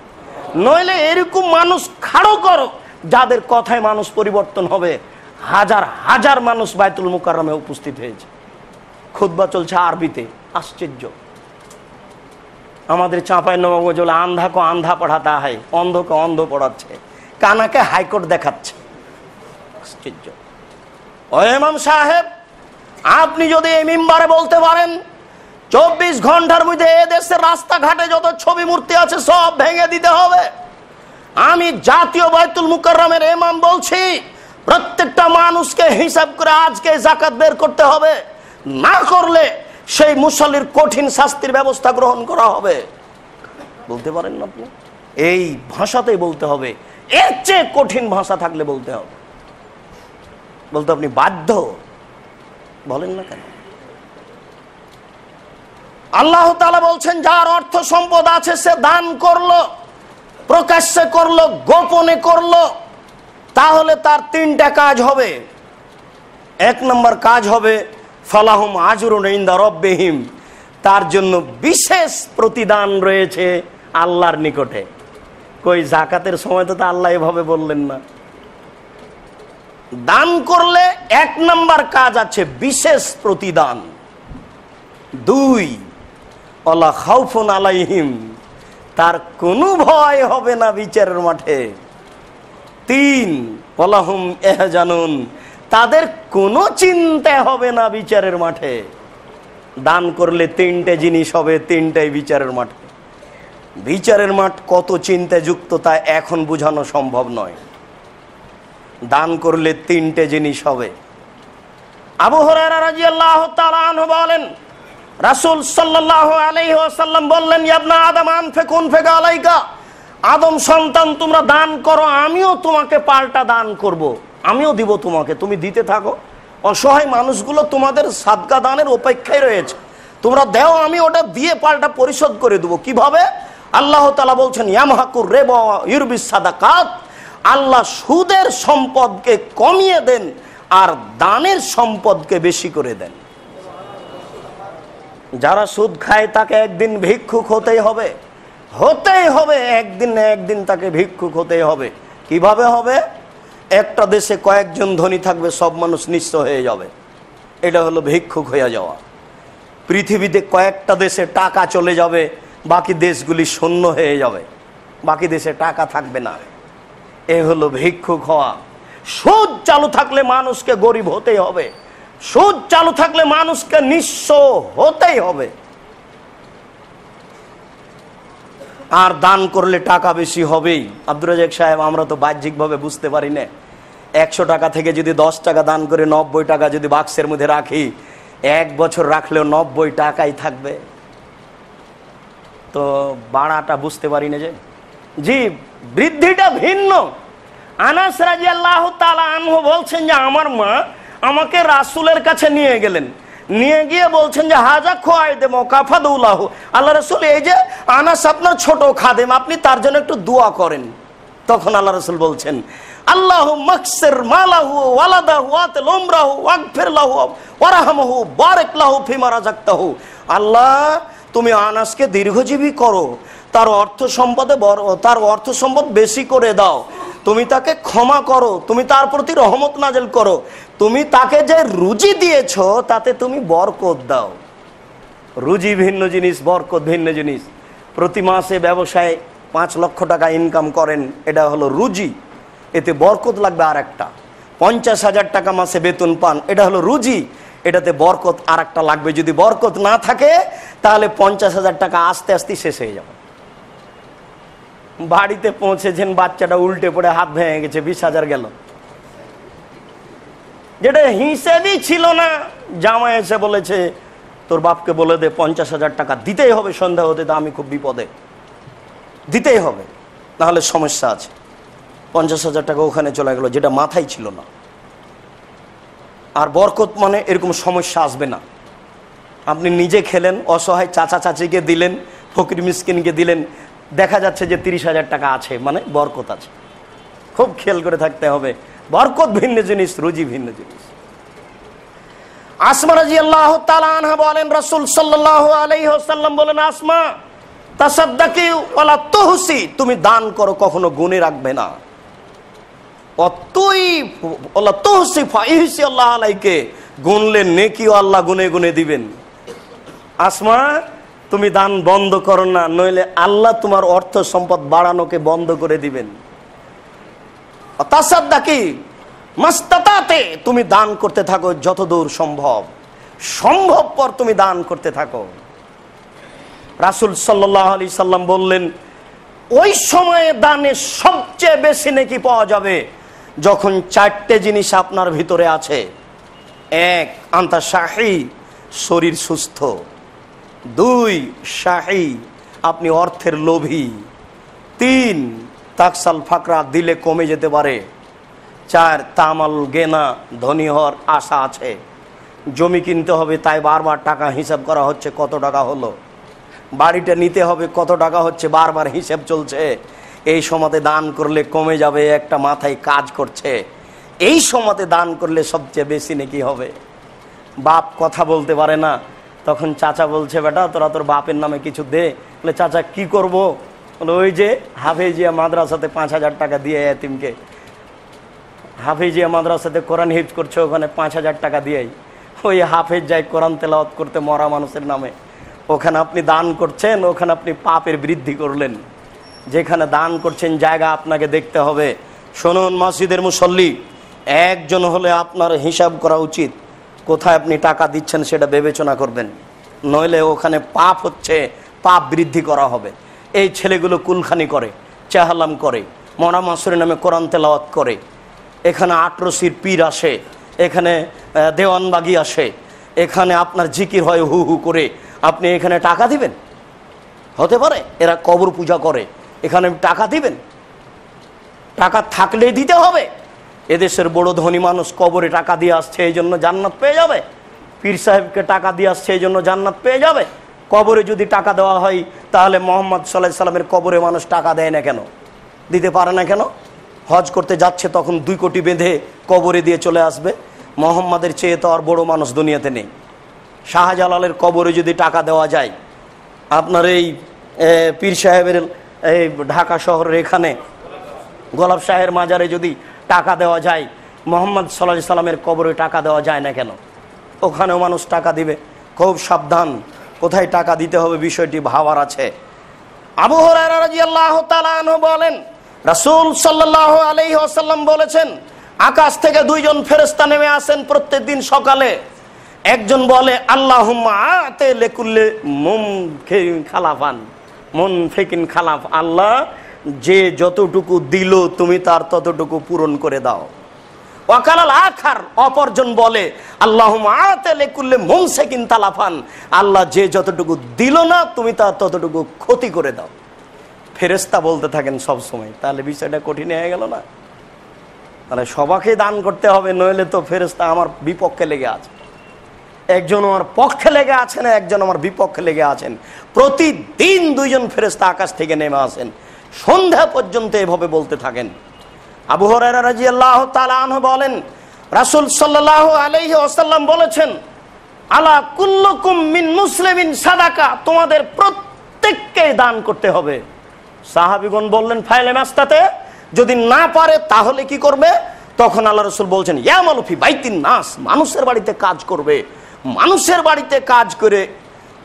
Speaker 2: নইলে এরকম মানুষ খাড়ো করো যাদের কথায় মানুষ পরিবর্তন হবে। হাজার হাজার মানুষ বাইতুল মুকাররমে উপস্থিত হয়েছে, খুতবা চলছে আরবিতে, আশ্চর্য। আমাদের চাঁপাইনবাবগঞ্জ বলে আন্ধা কো আন্ধা পড়াতা হয়, অন্ধকে অন্ধ পড়াচ্ছে, কানাকে হাইকোর্ট দেখাচ্ছে, আশ্চর্য। ও ইমাম সাহেব, আপনি যদি এই মিম্বারে বলতে পারেন 24 ঘন্টার মধ্যে এ দেশের রাস্তাঘাটে যত ছবি মূর্তি আছে সব ভেঙে দিতে হবে। আমি জাতীয় বাইতুল মুকাররমের ইমাম বলছি, প্রত্যেকটা মানুষকে হিসাব করে আজকে জাকাত বের করতে হবে, না করলে সেই মুসল্লির কঠিন শাস্তির ব্যবস্থা গ্রহণ করা হবে। বলতে পারেন না আপনি? এই ভাষাতেই বলতে হবে, এর চেয়ে কঠিন ভাষা থাকলে বলতে হবে। বলতে আপনি বাধ্য, বলেন না কেন? আল্লাহ তাআলা বলছেন, যার অর্থ সম্পদ আছে সে দান করলো, প্রকাশ্যে করলো, গোপনে করলো, তাহলে তার 3টা কাজ হবে। 1 নম্বর কাজ হবে ফালাহুম আজরুন ইনদা রাব্বিহিম, তার জন্য বিশেষ প্রতিদান রয়েছে আল্লাহর নিকটে। কই জাকাতের সময় তো আল্লাহ এভাবে বললেন না। দান করলে 1 নম্বর কাজ আছে বিশেষ প্রতিদান। 2 ওয়ালা খাউফুন আলাইহিম, তার কোনো ভয় হবে না বিচারের মাঠে। 3 ওয়ালাহুম ইহজানুন, তাদের কোনো চিন্তা হবে না বিচারের মাঠে। দান করলে 3টে জিনিস হবে, 3টাই বিচারের মাঠে। বিচারের মাঠ কত চিন্তায় যুক্ত তা এখন বোঝানো সম্ভব নয়। দান করলে 3টে জিনিস হবে। আবু হুরায়রা রাদিয়াল্লাহু তাআলা আনহু বলেন, রাসূল সাল্লাল্লাহু আলাইহি ওয়াসাল্লাম বললেন, ইয়া ইবনা আদম আনফিকুন ফিকা আলাইকা, আদম সন্তান তোমরা দান করো, আমিও তোমাকে পাল্টা দান করব, আমিও দিব তোমাকে, তুমি দিতে থাকো। অসহায় মানুষগুলো তোমাদের সাদকা দানের অপেক্ষায় রয়েছে, তোমরা দাও, আমি ওটা দিয়ে পাল্টা পরিশোধ করে দেবো। কিভাবে? আল্লাহ তাআলা বলছেন, ইয়ামহাকুর রিবা ইউরবিস সাদাকাত, আল্লাহ সুদের সম্পদকে কমিয়ে দেন আর দানের সম্পদকে বেশি করে দেন। যারা সুদ খায় তাকে একদিন ভিক্ষুক হতেই হবে, হতেই হবে, একদিন না একদিন তাকে ভিক্ষুক হতেই হবে। কিভাবে হবে? একটা দেশে কয়েকজন ধনী থাকবে, সব মানুষ নিঃস্ব হয়ে যাবে, এটা হলো ভিক্ষুক হয়ে যাওয়া। পৃথিবীতে কয়েকটা দেশে টাকা চলে যাবে, বাকি দেশগুলি শূন্য হয়ে যাবে, বাকি দেশে টাকা থাকবে না, এ হলো ভিক্ষুক হওয়া। সুদ চালু থাকলে মানুষকে গরিব হতেই হবে, সুদ চালু থাকলে মানুষকে নিঃস্ব হতেই হবে। আর দান করলে টাকা বেশি হবেই। আব্দুর রাজ্জাক সাহেব, আমরা তো বাহ্যিকভাবে বুঝতে পারি না, 100 টাকা থেকে যদি 10 টাকা দান করে 90 টাকা যদি বাক্সের মধ্যে রাখি, 1 বছর রাখলেও 90 টাকাই থাকবে। তো বাড়াটা বুঝতে পারি না যে, জি বৃদ্ধিটা ভিন্ন। আনাস রাদিয়াল্লাহু তাআলা আনহু বলছেন যে আমার মা আমাকে রাসূলের কাছে নিয়ে গেলেন, নিয়ে গিয়ে বলছেন যে হাজা খোয়াইদে মোকাফাদুল্লাহ, আল্লাহ রাসূল এই যে আনাস আপনার ছোট খাদেম, আপনি তার জন্য একটু দোয়া করেন। তখন আল্লাহ রাসূল বলছেন আল্লাহু মাকসির মালাহু ওয়ালাদাহু ওয়াতিল উমরাহু ওয়াগফির লাহু ওয়ারহামহু বারিক লাহু ফিমা রাযাকতাহু। আল্লাহ তুমি আনাসকে দীর্ঘজীবী করো, তার অর্থ সম্পদ বেশি করে দাও, তুমি তাকে ক্ষমা করো, তুমি তার প্রতি রহমত নাজেল করো, তুমি তাকে যে রুজি দিয়েছ তাতে তুমি বরকত দাও। রুজি ভিন্ন জিনিস, বরকত ভিন্ন জিনিস। প্রতি মাসে ব্যবসায় 5 লক্ষ টাকা ইনকাম করেন, এটা হলো রুজি, এতে বরকত লাগবে আর একটা। 50,000 টাকা মাসে বেতন পান, এটা হলো রুজি, এটাতে বরকত আর একটা লাগবে। যদি বরকত না থাকে তাহলে 50,000 টাকা আস্তে আস্তে শেষ হয়ে যাবে। বাড়িতে পৌঁছেছেন, বাচ্চাটা উল্টে পড়ে হাত ভেঙে গেছে, 20,000 গেল, যেটা হিসেবই ছিল না। জামাই এসে বলেছে তোর বাপকে বলে দে 50,000 টাকা দিতেই হবে, সন্ধ্যা হতে তো আমি খুব বিপদে, দিতেই হবে, নাহলে সমস্যা আছে। 50,000 টাকা ওখানে চলে গেল, যেটা মাথায় ছিল না। আর বরকত মানে এরকম সমস্যা আসবে না। আপনি নিজে খেলেন, অসহায় চাচা চাচিকে দিলেন, ফকির মিসকিনকে দিলেন, দেখা যাচ্ছে যে 30,000 টাকা আছে, মানে বরকত আছে। খুব খেয়াল করে থাকতে হবে, বরকত ভিন্ন জিনিস, রুজি ভিন্ন জিনিস। আসমা রাদিয়াল্লাহু তাআলা আনহা বলেন, রাসূল সাল্লাল্লাহু আলাইহি ওয়াসাল্লাম বলেন, আসমা তাসাদ্দাকি ওয়ালা তুহসি, তুমি দান করো কখনো গুণে রাখবে না। অতই ওয়ালা তুহসি ফাইহিসি আল্লাহ আলাইকে, গুনলে নেকিও আল্লাহ গুনে গুনে দিবেন। আসমা তুমি দান বন্ধ করো না, নইলে আল্লাহ তোমার অর্থ সম্পদ বাড়ানোকে বন্ধ করে দিবেন। তাসাদ্দাকি মাস্তাতাতে, তুমি দান করতে থাকো যতদূর সম্ভবপর তুমি দান করতে থাকো। রাসূল সাল্লাল্লাহু আলাইহি সাল্লাম বললেন, ওই সময়ে দানে সবচেয়ে বেশি নেকি পাওয়া যাবে যখন 4টে জিনিস আপনার ভিতরে আছে। 1 আনতা শাহী, শরীর সুস্থ। 2 শাহী, আপনি অর্থের লোভী। 3 তাকসাল ফাকরা, দিলে কমে যেতে পারে। 4 তামাল গেনা, ধনী হওয়ার আশা আছে। জমি কিনতে হবে, তাই বারবার টাকা হিসাব করা হচ্ছে, কত টাকা হলো। বাড়িটা নিতে হবে, কত টাকা হচ্ছে, বারবার হিসাব চলছে। এই সময়তে দান করলে কমে যাবে, একটা মাথায় কাজ করছে। এই সময়তে দান করলে সবচেয়ে বেশি নাকি হবে। বাপ কথা বলতে পারে না, তখন চাচা বলছে, বেটা তোরা তোর বাপের নামে কিছু দে। বলে, চাচা কি করব? বলে, ওই যে হাফেজিয়া মাদ্রাসাতে 5,000 টাকা দিয়ে এতিমকে, হাফেজিয়া মাদ্রাসাতে কোরআন হিফজ করছে, ওখানে 5,000 টাকা দিয়েই ওই হাফেজ যায় কোরআন তেলাওয়াত করতে মরা মানুষের নামে। ওখানে আপনি দান করছেন, ওখানে আপনি পাপের বৃদ্ধি করলেন। যেখানে দান করছেন জায়গা আপনাকে দেখতে হবে। শুনুন মসজিদের মুসল্লি, একজন হলে আপনার হিসাব করা উচিত, কোথায় আপনি টাকা দিচ্ছেন সেটা বিবেচনা করবেন, নইলে ওখানে পাপ হচ্ছে, পাপ বৃদ্ধি করা হবে। এই ছেলেগুলো কুলখানি করে, চেহালাম করে, মরা মাসুরের নামে কোরআন তেলাওয়াত করে, এখানে আটরসির পীর আসে, এখানে দেওয়ানবাগি আসে, এখানে আপনার জিকির হয় হু হু করে, আপনি এখানে টাকা দিবেন? হতে পারে এরা কবর পূজা করে, এখানে টাকা দিবেন? টাকা থাকলেই দিতে হবে। এদেশের বড় ধনী মানুষ কবরে টাকা দিয়ে আসছে, এই জন্য জান্নাত পেয়ে যাবে। পীর সাহেবকে টাকা দিয়ে আসছে, এই জন্য জান্নাত পেয়ে যাবে। কবরে যদি টাকা দেওয়া হয়, তাহলে মোহাম্মদ সাল্লাল্লাহু আলাইহি সাল্লামের কবরে মানুষ টাকা দেয় না কেন, দিতে পারে না কেন? হজ করতে যাচ্ছে, তখন 2 কোটি বেঁধে কবরে দিয়ে চলে আসবে। মোহাম্মদের চেয়ে তো আর বড় মানুষ দুনিয়াতে নেই। শাহজালালের কবরে যদি টাকা দেওয়া যায়, আপনার এই পীর সাহেবের এই ঢাকা শহরের এখানে গোলাপ শাহের মাজারে যদি টাকা দেওয়া যায়, মোহাম্মদ সাল্লাল্লাহু আলাইহি সাল্লামের কবরে টাকা দেওয়া যায় না কেন? ওখানেও মানুষ টাকা দিবে। খুব সাবধান, কোথায় টাকা দিতে হবে বিষয়টি ভাবার আছে। আবু হুরায়রা রাদিয়াল্লাহু তাআলা আনহু বলেন, রাসূল সাল্লাল্লাহু আলাইহি ওয়াসাল্লাম বলেছেন, আকাশ থেকে 2 জন ফেরেশতা নেমে আসেন প্রত্যেকদিন সকালে। একজন বলে, আল্লাহুম্মা আতে লিকুল্লি মুনফিকিন খালাফান, মুনফিকিন খালাফ, আল্লাহ যে যতটুকু দিল তুমি তার ততটুকু পূরণ করে দাও। ওয়াকালাল আখার, অপরজন বলে, আল্লাহুম্মা আতে লিকুল্লি মুমসিকিন তালাফান, আল্লাহ যে যতটুকু দিল না তুমি তার ততটুকু ক্ষতি করে দাও। ফেরেশতা বলতে থাকেন সব সময়। তাহলে বিষয়টা কঠিন হয়ে গেল না? তাহলে সবাইকে দান করতে হবে, নইলে তো ফেরেশতা আমার বিপক্ষে লেগে আছে। একজন আমার পক্ষে লেগে আছেন, একজন আমার বিপক্ষে লেগে আছেন। প্রতিদিন দুইজন ফেরেশতা আকাশ থেকে নেমে আসেন, সন্ধ্যা পর্যন্ত এভাবে বলতে থাকেন। আবু হুরায়রা রাদিয়াল্লাহু তাআলা আনহু বলেন, রাসূল সাল্লাল্লাহু আলাইহি ওয়াসাল্লাম বলেছেন, আলা কুল্লুকুম মিন মুসলিমিন সাদাকা, তোমাদের প্রত্যেককে দান করতে হবে। সাহাবীগণ বললেন, ফাইলে মাস্তাতে, যদি না পারে তাহলে কি করবে? তখন আল্লাহ রাসূল বলছেন, ইয়ামালু ফি বাইতিন নাস, মানুষের বাড়িতে কাজ করবে, মানুষের বাড়িতে কাজ করে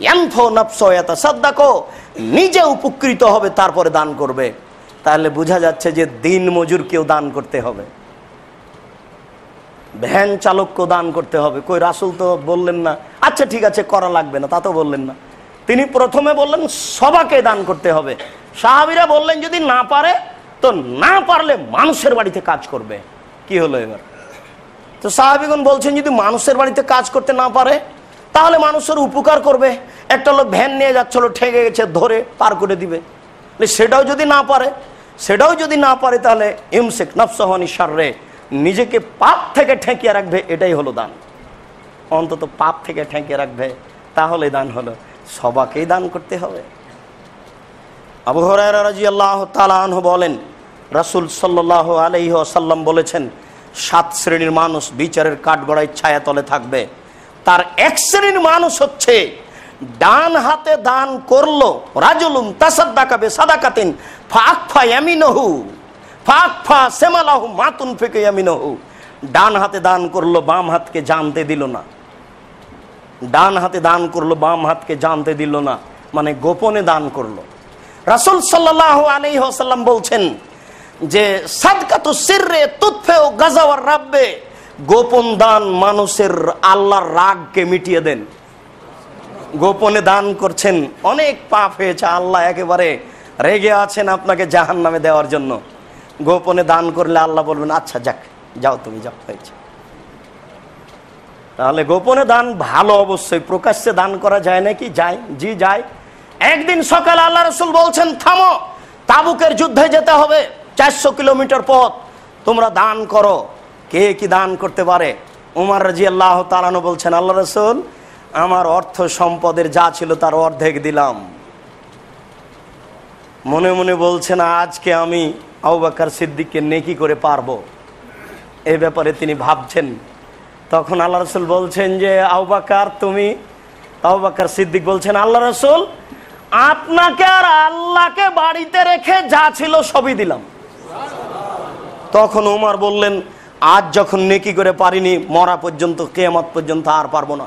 Speaker 2: ইয়ানফু নাফসু ইয়াতাসাদ্দাকু, নিজে উপকৃত হবে তারপরে দান করবে। তাহলে বোঝা যাচ্ছে যে দিন মজুরকেও দান করতে হবে, ভ্যান চালককেও দান করতে হবে। কই রাসূল তো বললেন না আচ্ছা ঠিক আছে করা লাগবে না, তা তো বললেন না। তিনি প্রথমে বললেন সবাইকে দান করতে হবে। সাহাবীরা বললেন যদি না পারে তো না পারলে মানুষের বাড়িতে কাজ করবে। কি হলো এবার? তো সাহাবীগণ বলছেন যদি মানুষের বাড়িতে কাজ করতে না পারে তাহলে মানুষের উপকার করবে। একটা লোক ভ্যান নিয়ে যাচ্ছিল, ঠেকে গেছে, ধরে পার করে দিবে। সেটাও যদি না পারে তাহলে ইমসিক নাফসাহু আনিশ শাররি, নিজেকে পাপ থেকে ঠেকিয়ে রাখবে। এটাই হলো দান, অন্তত পাপ থেকে ঠেকিয়ে রাখবে, তাহলে দান হলো। সবাইকেই দান করতে হবে। আবু হুরায়রা রাদিয়াল্লাহু তাআলা আনহু বলেন, রাসূল সাল্লাল্লাহু আলাইহি ওয়াসাল্লাম বলেছেন, 7 শ্রেণীর মানুষ বিচারের কাঠগড়ায় ছায়া তলে থাকবে। তার এক শ্রেণীর মানুষ হচ্ছে ডান হাতে দান করলো, রাজুলুম তাসাদ্দাকা বিসাদাকাতিন ফাআকফা ইয়ামিনহু ফাআকফা সামালাহু মা তুনফিকু ইয়ামিনহু, ডান হাতে দান করলো, বাম হাতকে জানতে দিল না। ডান হাতে দান করলো, বাম হাতকে জানতে দিল না, মানে গোপনে দান করলো। রাসূল সাল্লাল্লাহু আলাইহি ওয়াসাল্লাম বলছেন যে সাদকাতু সিররে তুতফিউ গাযাওয়ার রাব্বে, গোপন দান মানুষের আল্লাহর রাগকে মিটিয়ে দেন। গোপনে দান করছেন, অনেক পাপ হয়েছে, আল্লাহ একেবারে রেগে আছেন আপনাকে জাহান্নামে দেওয়ার জন্য। গোপনে দান করলে আল্লাহ বলবেন আচ্ছা যাক, যাও তুমি যাও, হয়েছে। তাহলে গোপনে দান ভালো, অবশ্যই। প্রকাশ্যে দান করা যায় নাকি? যায়, জি যায়। একদিন সকালে আল্লাহ রাসূল বলছেন থামো, তাবুকের যুদ্ধে যেতে হবে, 400 কিলোমিটার পথ, তোমরা দান করো। কে কি দান করতে পারে? উমর রাদিয়াল্লাহু তাআলা আনহু বলছেন, আল্লাহ রাসূল আমার অর্থ সম্পদের যা ছিল তার অর্ধেক দিলাম। মনে মনে বলছেন আজকে আমি আবু বকর সিদ্দিককে নেকি করে পারবো, এই ব্যাপারে তিনি ভাবছেন। তখন আল্লাহ রাসূল বলছেন যে আবু বকর সিদ্দিক বলছেন, আল্লাহ রাসূল আপনাকে আর আল্লাহকে বাড়িতে রেখে যা ছিল সবই দিলাম। তখন উমর বললেন, আজ যখন নেকি করে পারিনি, মরা পর্যন্ত, কিয়ামত পর্যন্ত আর পারবো না।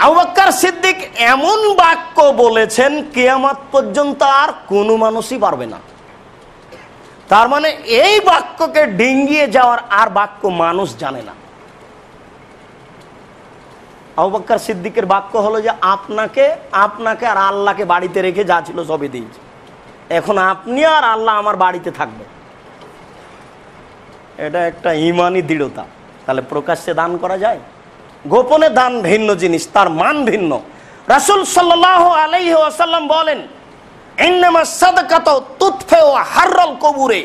Speaker 2: আবু বকর সিদ্দিক এমন বাক্য বলেছেন, কিয়ামত পর্যন্ত আর কোনো মানুষই পারবে না। তার মানে এই বাক্যকে ডিঙ্গিয়ে যাওয়ার আর বাক্য মানুষ জানে না। আবু বকর সিদ্দিকের বাক্য হলো যে আপনাকে আর আল্লাহকে বাড়িতে রেখে যা ছিল সবই দিয়েছি, এখন আপনি আর আল্লাহ আমার বাড়িতে থাকবে। এটা একটা ঈমানি দৃঢ়তা। তাহলে প্রকাশ্যে দান করা যায়, গোপনে দান ভিন্ন জিনিস, তার মান ভিন্ন। রাসূল সাল্লাল্লাহু আলাইহি ওয়াসাল্লাম বলেন, ইন্নামাস সাদাকাতু তুতফিউ হাররাল কবুরে,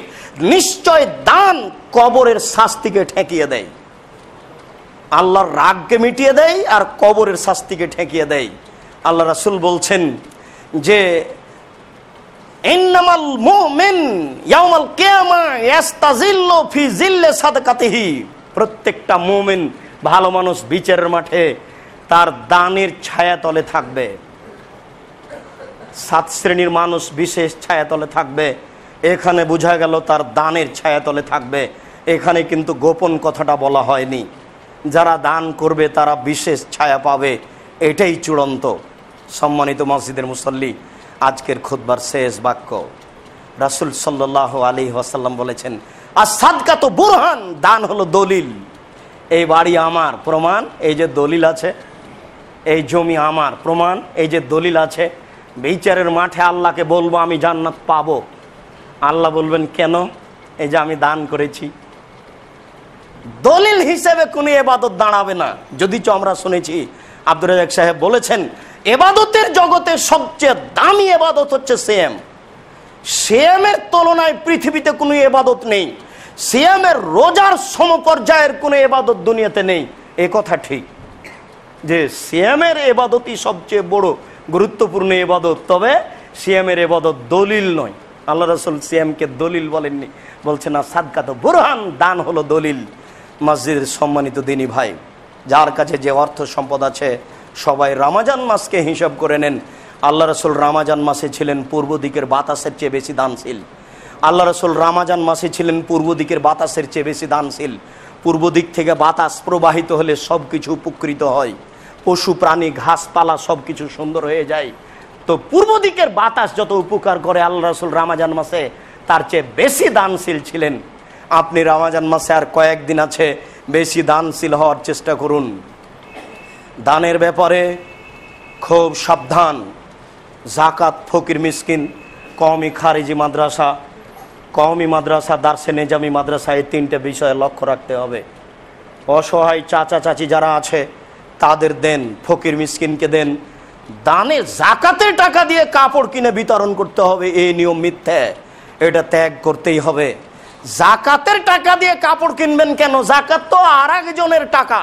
Speaker 2: নিশ্চয় দান কবরের শাস্তিকে ঠেকিয়ে দেয়, আল্লাহর রাগকে মিটিয়ে দেয় আর কবরের শাস্তিকে ঠেকিয়ে দেয়। আল্লাহ রাসূল বলছেন যে ইন্নামাল মুমিন ইয়াউমাল কিয়ামা ইয়াস্তাজিল্লু ফি জিল্লি সাদাকাতিহি, প্রত্যেকটা মুমিন, ভালো মানুষ বিচারের মাঠে তার দানের ছায়াতলে থাকবে। 7 শ্রেণীর মানুষ বিশেষ ছায়াতলে থাকবে। এখানে বোঝা গেল তার দানের ছায়াতলে থাকবে। এখানে কিন্তু গোপন কথাটা বলা হয়নি। যারা দান করবে তারা বিশেষ ছায়া পাবে, এটাই চূড়ান্ত। সম্মানিত মসজিদের মুসল্লি, আজকের খুতবার শেষ বাক্য রাসূল সাল্লাল্লাহু আলাইহি ওয়াসাল্লাম বলেছেন, আস-সাদকাতু বুরহান, দান হলো দলিল। এই বাড়ি আমার, প্রমাণ এই যে দলিল আছে, এই জমি আমার, প্রমাণ এই যে দলিল আছে। বিচারের মাঠে আল্লাহকে বলবো আমি জান্নাত পাবো, আল্লাহ বলবেন কেন? এই যে আমি দান করেছি। দলিল হিসেবে কোনো ইবাদত দাঁড়াবে না। যদিচ আমরা শুনেছি আব্দুর রাজ্জাক সাহেব বলেছেন, ইবাদতের জগতে সবচেয়ে দামি ইবাদত হচ্ছে সিয়াম। সিয়ামের তুলনায় পৃথিবীতে কোনো ইবাদত নেই। সিয়ামের রোজার সমপর্যায়ের কোনো ইবাদত দুনিয়াতে নেই। এ কথা ঠিক যে সিয়ামের ইবাদতই সবচেয়ে বড় গুরুত্বপূর্ণ ইবাদত, তবে সিয়ামের ইবাদত দলিল নয়। আল্লাহ রাসূল সিয়ামকে দলিল বলেননি, বলছেন না সাদকা তো বুরহান, দান হলো দলিল। মসজিদের সম্মানিত দিনী ভাই, যার কাছে যে অর্থ সম্পদ আছে সবাই রমজান মাসকে হিসাব করে নেন। আল্লাহ রাসূল রমজান মাসে ছিলেন পূর্ব দিকের বাতাসের চেয়ে বেশি দানশীল। আল্লাহ রাসূল রমজান মাসে ছিলেন পূর্ব দিকের বাতাসের চেয়ে বেশি দানশীল। পূর্ব দিক থেকে বাতাস প্রবাহিত হলে সব কিছু উপকৃত হয়, পশু প্রাণী ঘাসপালা সব কিছু সুন্দর হয়ে যায়। তো পূর্ব দিকের বাতাস যত উপকার করে আল্লাহ রাসূল রমজান মাসে তার চেয়ে বেশি দানশীল ছিলেন। আপনি রমজান মাসে আর কয়েকদিন আছে, বেশি দানশীল হওয়ার চেষ্টা করুন। দানের ব্যাপারে খুব সাবধান। জাকাত, ফকির মিসকিন, কওমি খারিজি মাদ্রাসা, কওমি মাদ্রাসা, দারসে নিজামি মাদ্রাসা, এই তিনটে বিষয়ে লক্ষ্য রাখতে হবে। অসহায় চাচা চাচি যারা আছে তাদের দেন, ফকির মিসকিনকে দেন। দানে জাকাতের টাকা দিয়ে কাপড় কিনে বিতরণ করতে হবে এই নিয়ম মিথ্যে, এটা ত্যাগ করতেই হবে। জাকাতের টাকা দিয়ে কাপড় কিনবেন কেন? জাকাত তো আর একজনের টাকা,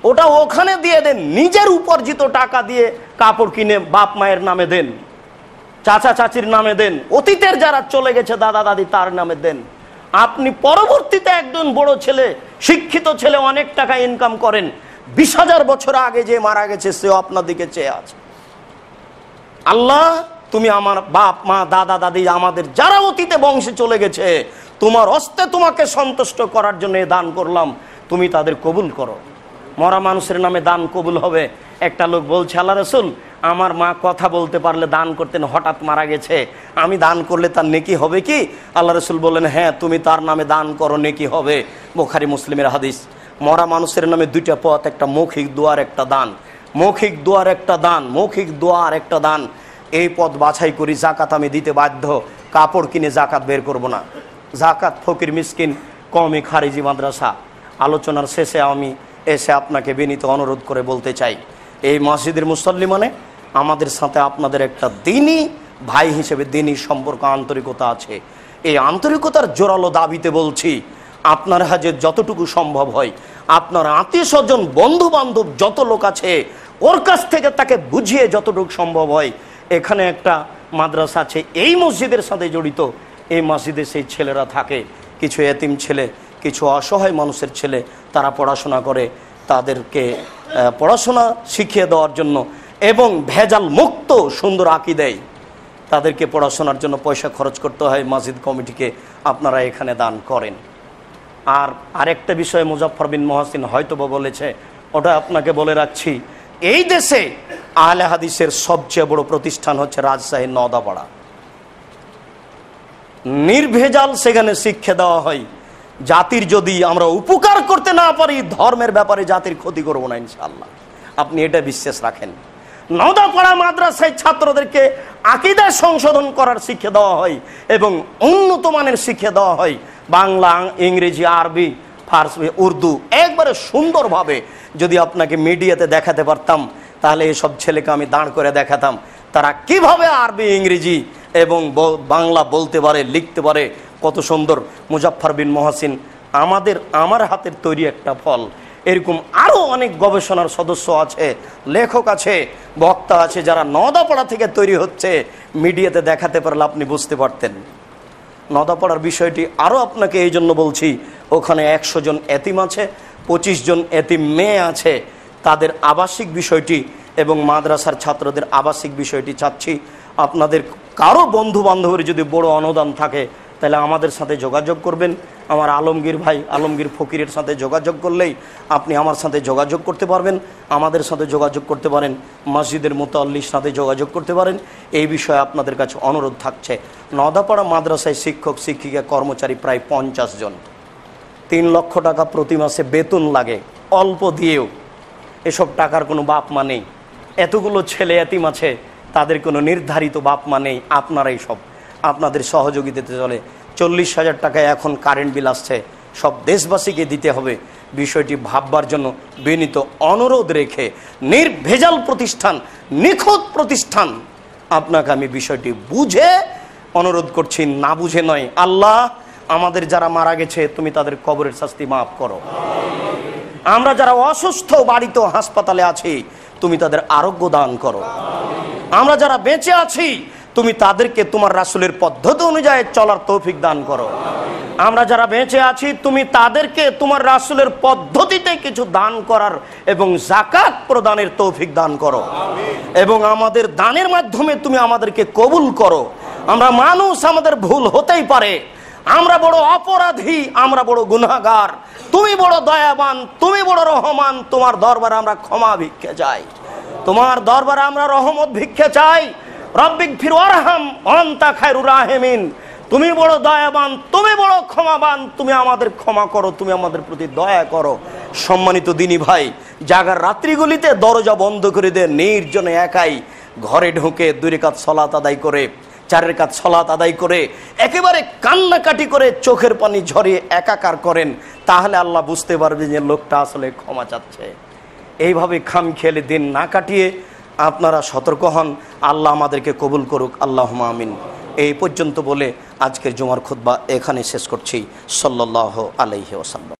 Speaker 2: ওটা ওখানে দিয়ে দেন। নিজের উপার্জিত টাকা দিয়ে কাপড় কিনে বাপ মায়ের নামে দেন, চাচা চাচির নামে দেন, অতীতের যারা চলে গেছে দাদা দাদি তার নামে দেন। আপনি পরবর্তীতে একজন বড় ছেলে, শিক্ষিত ছেলে, অনেক টাকা ইনকাম করেন, 20,000 বছর আগে যে মারা গেছে সেও আপনার দিকে চেয়ে আছে। আল্লাহ, তুমি আমার বাপ মা দাদা দাদি আমাদের যারা অতীতে বংশে চলে গেছে, তোমার হস্তে তোমাকে সন্তুষ্ট করার জন্য দান করলাম, তুমি তাদের কবুল করো। মরা মানুষের নামে দান কবুল হবে। একটা লোক বলছে, আল্লাহ রাসূল আমার মা কথা বলতে পারলে দান করতেন, হঠাৎ মারা গেছে, আমি দান করলে তার নেকি হবে কি? আল্লাহ রাসূল বললেন, হ্যাঁ তুমি তার নামে দান করো, নেকি হবে। বুখারী মুসলিমের হাদিস। মরা মানুষের নামে দুইটা পথ, একটা মৌখিক দোয়ার, একটা দান। মৌখিক দোয়ার একটা দান, মৌখিক দোয়ার একটা দান। এই পথ বাছাই করি। জাকাত আমি দিতে বাধ্য, কাপড় কিনে জাকাত বের করব না। জাকাত, ফকির মিসকিন, কওমি খারিজি মাদ্রাসা। আলোচনার শেষে আমি এসে আপনাকে বিনীত অনুরোধ করে বলতে চাই, এই মসজিদের মুসল্লি মানে আমাদের সাথে আপনাদের একটা দিনই ভাই হিসেবে দিনই সম্পর্ক, আন্তরিকতা আছে। এই আন্তরিকতার জোরালো দাবিতে বলছি, আপনার হাজে যতটুকু সম্ভব হয়, আপনার আত্মীয় স্বজন বন্ধু বান্ধব যত লোক আছে ওর কাছ থেকে তাকে বুঝিয়ে যতটুকু সম্ভব হয়। এখানে একটা মাদ্রাসা আছে এই মসজিদের সাথে জড়িত, এই মসজিদে সেই ছেলেরা থাকে, কিছু এতিম ছেলে, কিছু অসহায় মানুষের ছেলে, তারা পড়াশোনা করে। তাদেরকে পড়াশোনা শিখিয়ে দেওয়ার জন্য এবং ভেজাল মুক্ত সুন্দর আকীদায় তাদেরকে পড়াশোনার জন্য পয়সা খরচ করতে হয় মসজিদ কমিটিকে, আপনারা এখানে দান করেন। আর আরেকটা বিষয় মুজাফফর বিন মহসিন হয়তোবা বলেছে, ওটা আপনাকে বলে রাখছি। এই দেশে আহলে হাদিসের সবচেয়ে বড় প্রতিষ্ঠান হচ্ছে রাজশাহীর নওদাপাড়া। নির্ভেজাল সেখানে শিক্ষা দেওয়া হয়। জাতির যদি আমরা উপকার করতে না পারি, ধর্মের ব্যাপারে জাতির ক্ষতি করবো না ইনশাআল্লাহ, আপনি এটা বিশ্বাস রাখেন। নওদাপাড়া মাদ্রাসায় ছাত্রদেরকে আকীদা সংশোধন করার শিক্ষা দেওয়া হয় এবং উন্নত মানের শিক্ষা দেওয়া হয়। বাংলা, ইংরেজি, আরবি, ফার্সি, উর্দু একবারে সুন্দরভাবে। যদি আপনাকে মিডিয়াতে দেখাতে পারতাম তাহলে এসব ছেলেকে আমি দাঁড় করে দেখাতাম তারা কিভাবে আরবি, ইংরেজি এবং বাংলা বলতে পারে, লিখতে পারে, কত সুন্দর। মুজাফফর বিন মহসিন আমার হাতের তৈরি একটা ফল। এরকম আরও অনেক গবেষণার সদস্য আছে, লেখক আছে, বক্তা আছে, যারা নওদাপাড়া থেকে তৈরি হচ্ছে। মিডিয়াতে দেখাতে পারলে আপনি বুঝতে পারতেন। নওদাপাড়ার বিষয়টি আরও আপনাকে এই জন্য বলছি, ওখানে 100 জন এতিম আছে, 25 জন এতিম মেয়ে আছে। তাদের আবাসিক বিষয়টি এবং মাদ্রাসার ছাত্রদের আবাসিক বিষয়টি চাচ্ছি। আপনাদের কারো বন্ধু বান্ধবের যদি বড় অনুদান থাকে তাহলে আমাদের সাথে যোগাযোগ করবেন। আমার আলমগীর ভাই, আলমগীর ফকিরের সাথে যোগাযোগ করলেই আপনি আমার সাথে যোগাযোগ করতে পারবেন, আমাদের সাথে যোগাযোগ করতে পারেন, মসজিদের মুতাল্লির সাথে যোগাযোগ করতে পারেন। এই বিষয়ে আপনাদের কাছে অনুরোধ থাকছে। নওদাপাড়া মাদ্রাসায় শিক্ষক শিক্ষিকা কর্মচারী প্রায় 50 জন। 3 লক্ষ টাকা প্রতি মাসে বেতন লাগে, অল্প দিয়েও। এসব টাকার কোনো বাপ মা নেই। এতগুলো ছেলে এতিম আছে, তাদের কোনো নির্ধারিত বাপ মা নেই। আপনারাই সব, আপনাদের সহযোগিতাতে চলে। 40,000 টাকায় এখন কারেন্ট বিল আসছে, সব দেশবাসীকে দিতে হবে। বিষয়টি ভাববার জন্য বিনীত অনুরোধ রেখে, নির্ভেজাল প্রতিষ্ঠান, নিখুঁত প্রতিষ্ঠান, আপনাকে আমি বিষয়টি বুঝে অনুরোধ করছি, না বুঝে নয়। আল্লাহ, আমাদের যারা মারা গেছে তুমি তাদের কবরের শাস্তি মাফ করো। আমরা যারা অসুস্থ বাড়িতে হাসপাতালে আছি তুমি তাদের আরোগ্য দান করো। আমরা যারা বেঁচে আছি তুমি তাদেরকে তোমার রাসূলের পদ্ধতি অনুযায়ী চলার তৌফিক দান করো। আমরা যারা বেঁচে আছি তুমি তাদেরকে তোমার রাসূলের পদ্ধতিতে কিছু দান করার এবং যাকাত প্রদানের তৌফিক দান করো এবং আমাদের দানের মাধ্যমে তুমি আমাদেরকে কবুল করো। আমরা মানুষ, আমাদের ভুল হতেই পারে, আমরা বড় অপরাধী, আমরা বড় গুনাহগার, তুমি বড় দয়াবান, তুমি বড় রহমান। তোমার দরবারে আমরা ক্ষমা ভিক্ষে চাই, তোমার দরবারে আমরা রহমত ভিক্ষে চাই। রব্বিগফির ওয়ারহাম আনতা খায়রুর রাহিমিন। তুমি বড় দয়াবান, তুমি বড় ক্ষমাবান, তুমি আমাদের ক্ষমা করো, তুমি আমাদের প্রতি দয়া করো। সম্মানিত দিনী ভাই, জাগার রাত্রিগুলিতে দরজা বন্ধ করে দিয়ে নির্জনে একাই ঘরে ঢুকে 2 রাকাত সালাত আদায় করে, 4 রাকাত সালাত আদায় করে একেবারে কান্নাকাটি করে চোখের পানি ঝরিয়ে একাকার করেন, তাহলে আল্লাহ বুঝতে পারবে যে লোকটা আসলে ক্ষমা চাচ্ছে। এইভাবে খামখেয়ালি দিন না কাটিয়ে আপনারা সতর্ক হন। আল্লাহ আমাদেরকে কবুল করুক, আল্লাহুম্মা আমিন। এই পর্যন্ত বলে আজকের জুমার খুতবা এখানে শেষ করছি। সাল্লাল্লাহু আলাইহি ওয়াসাল্লাম।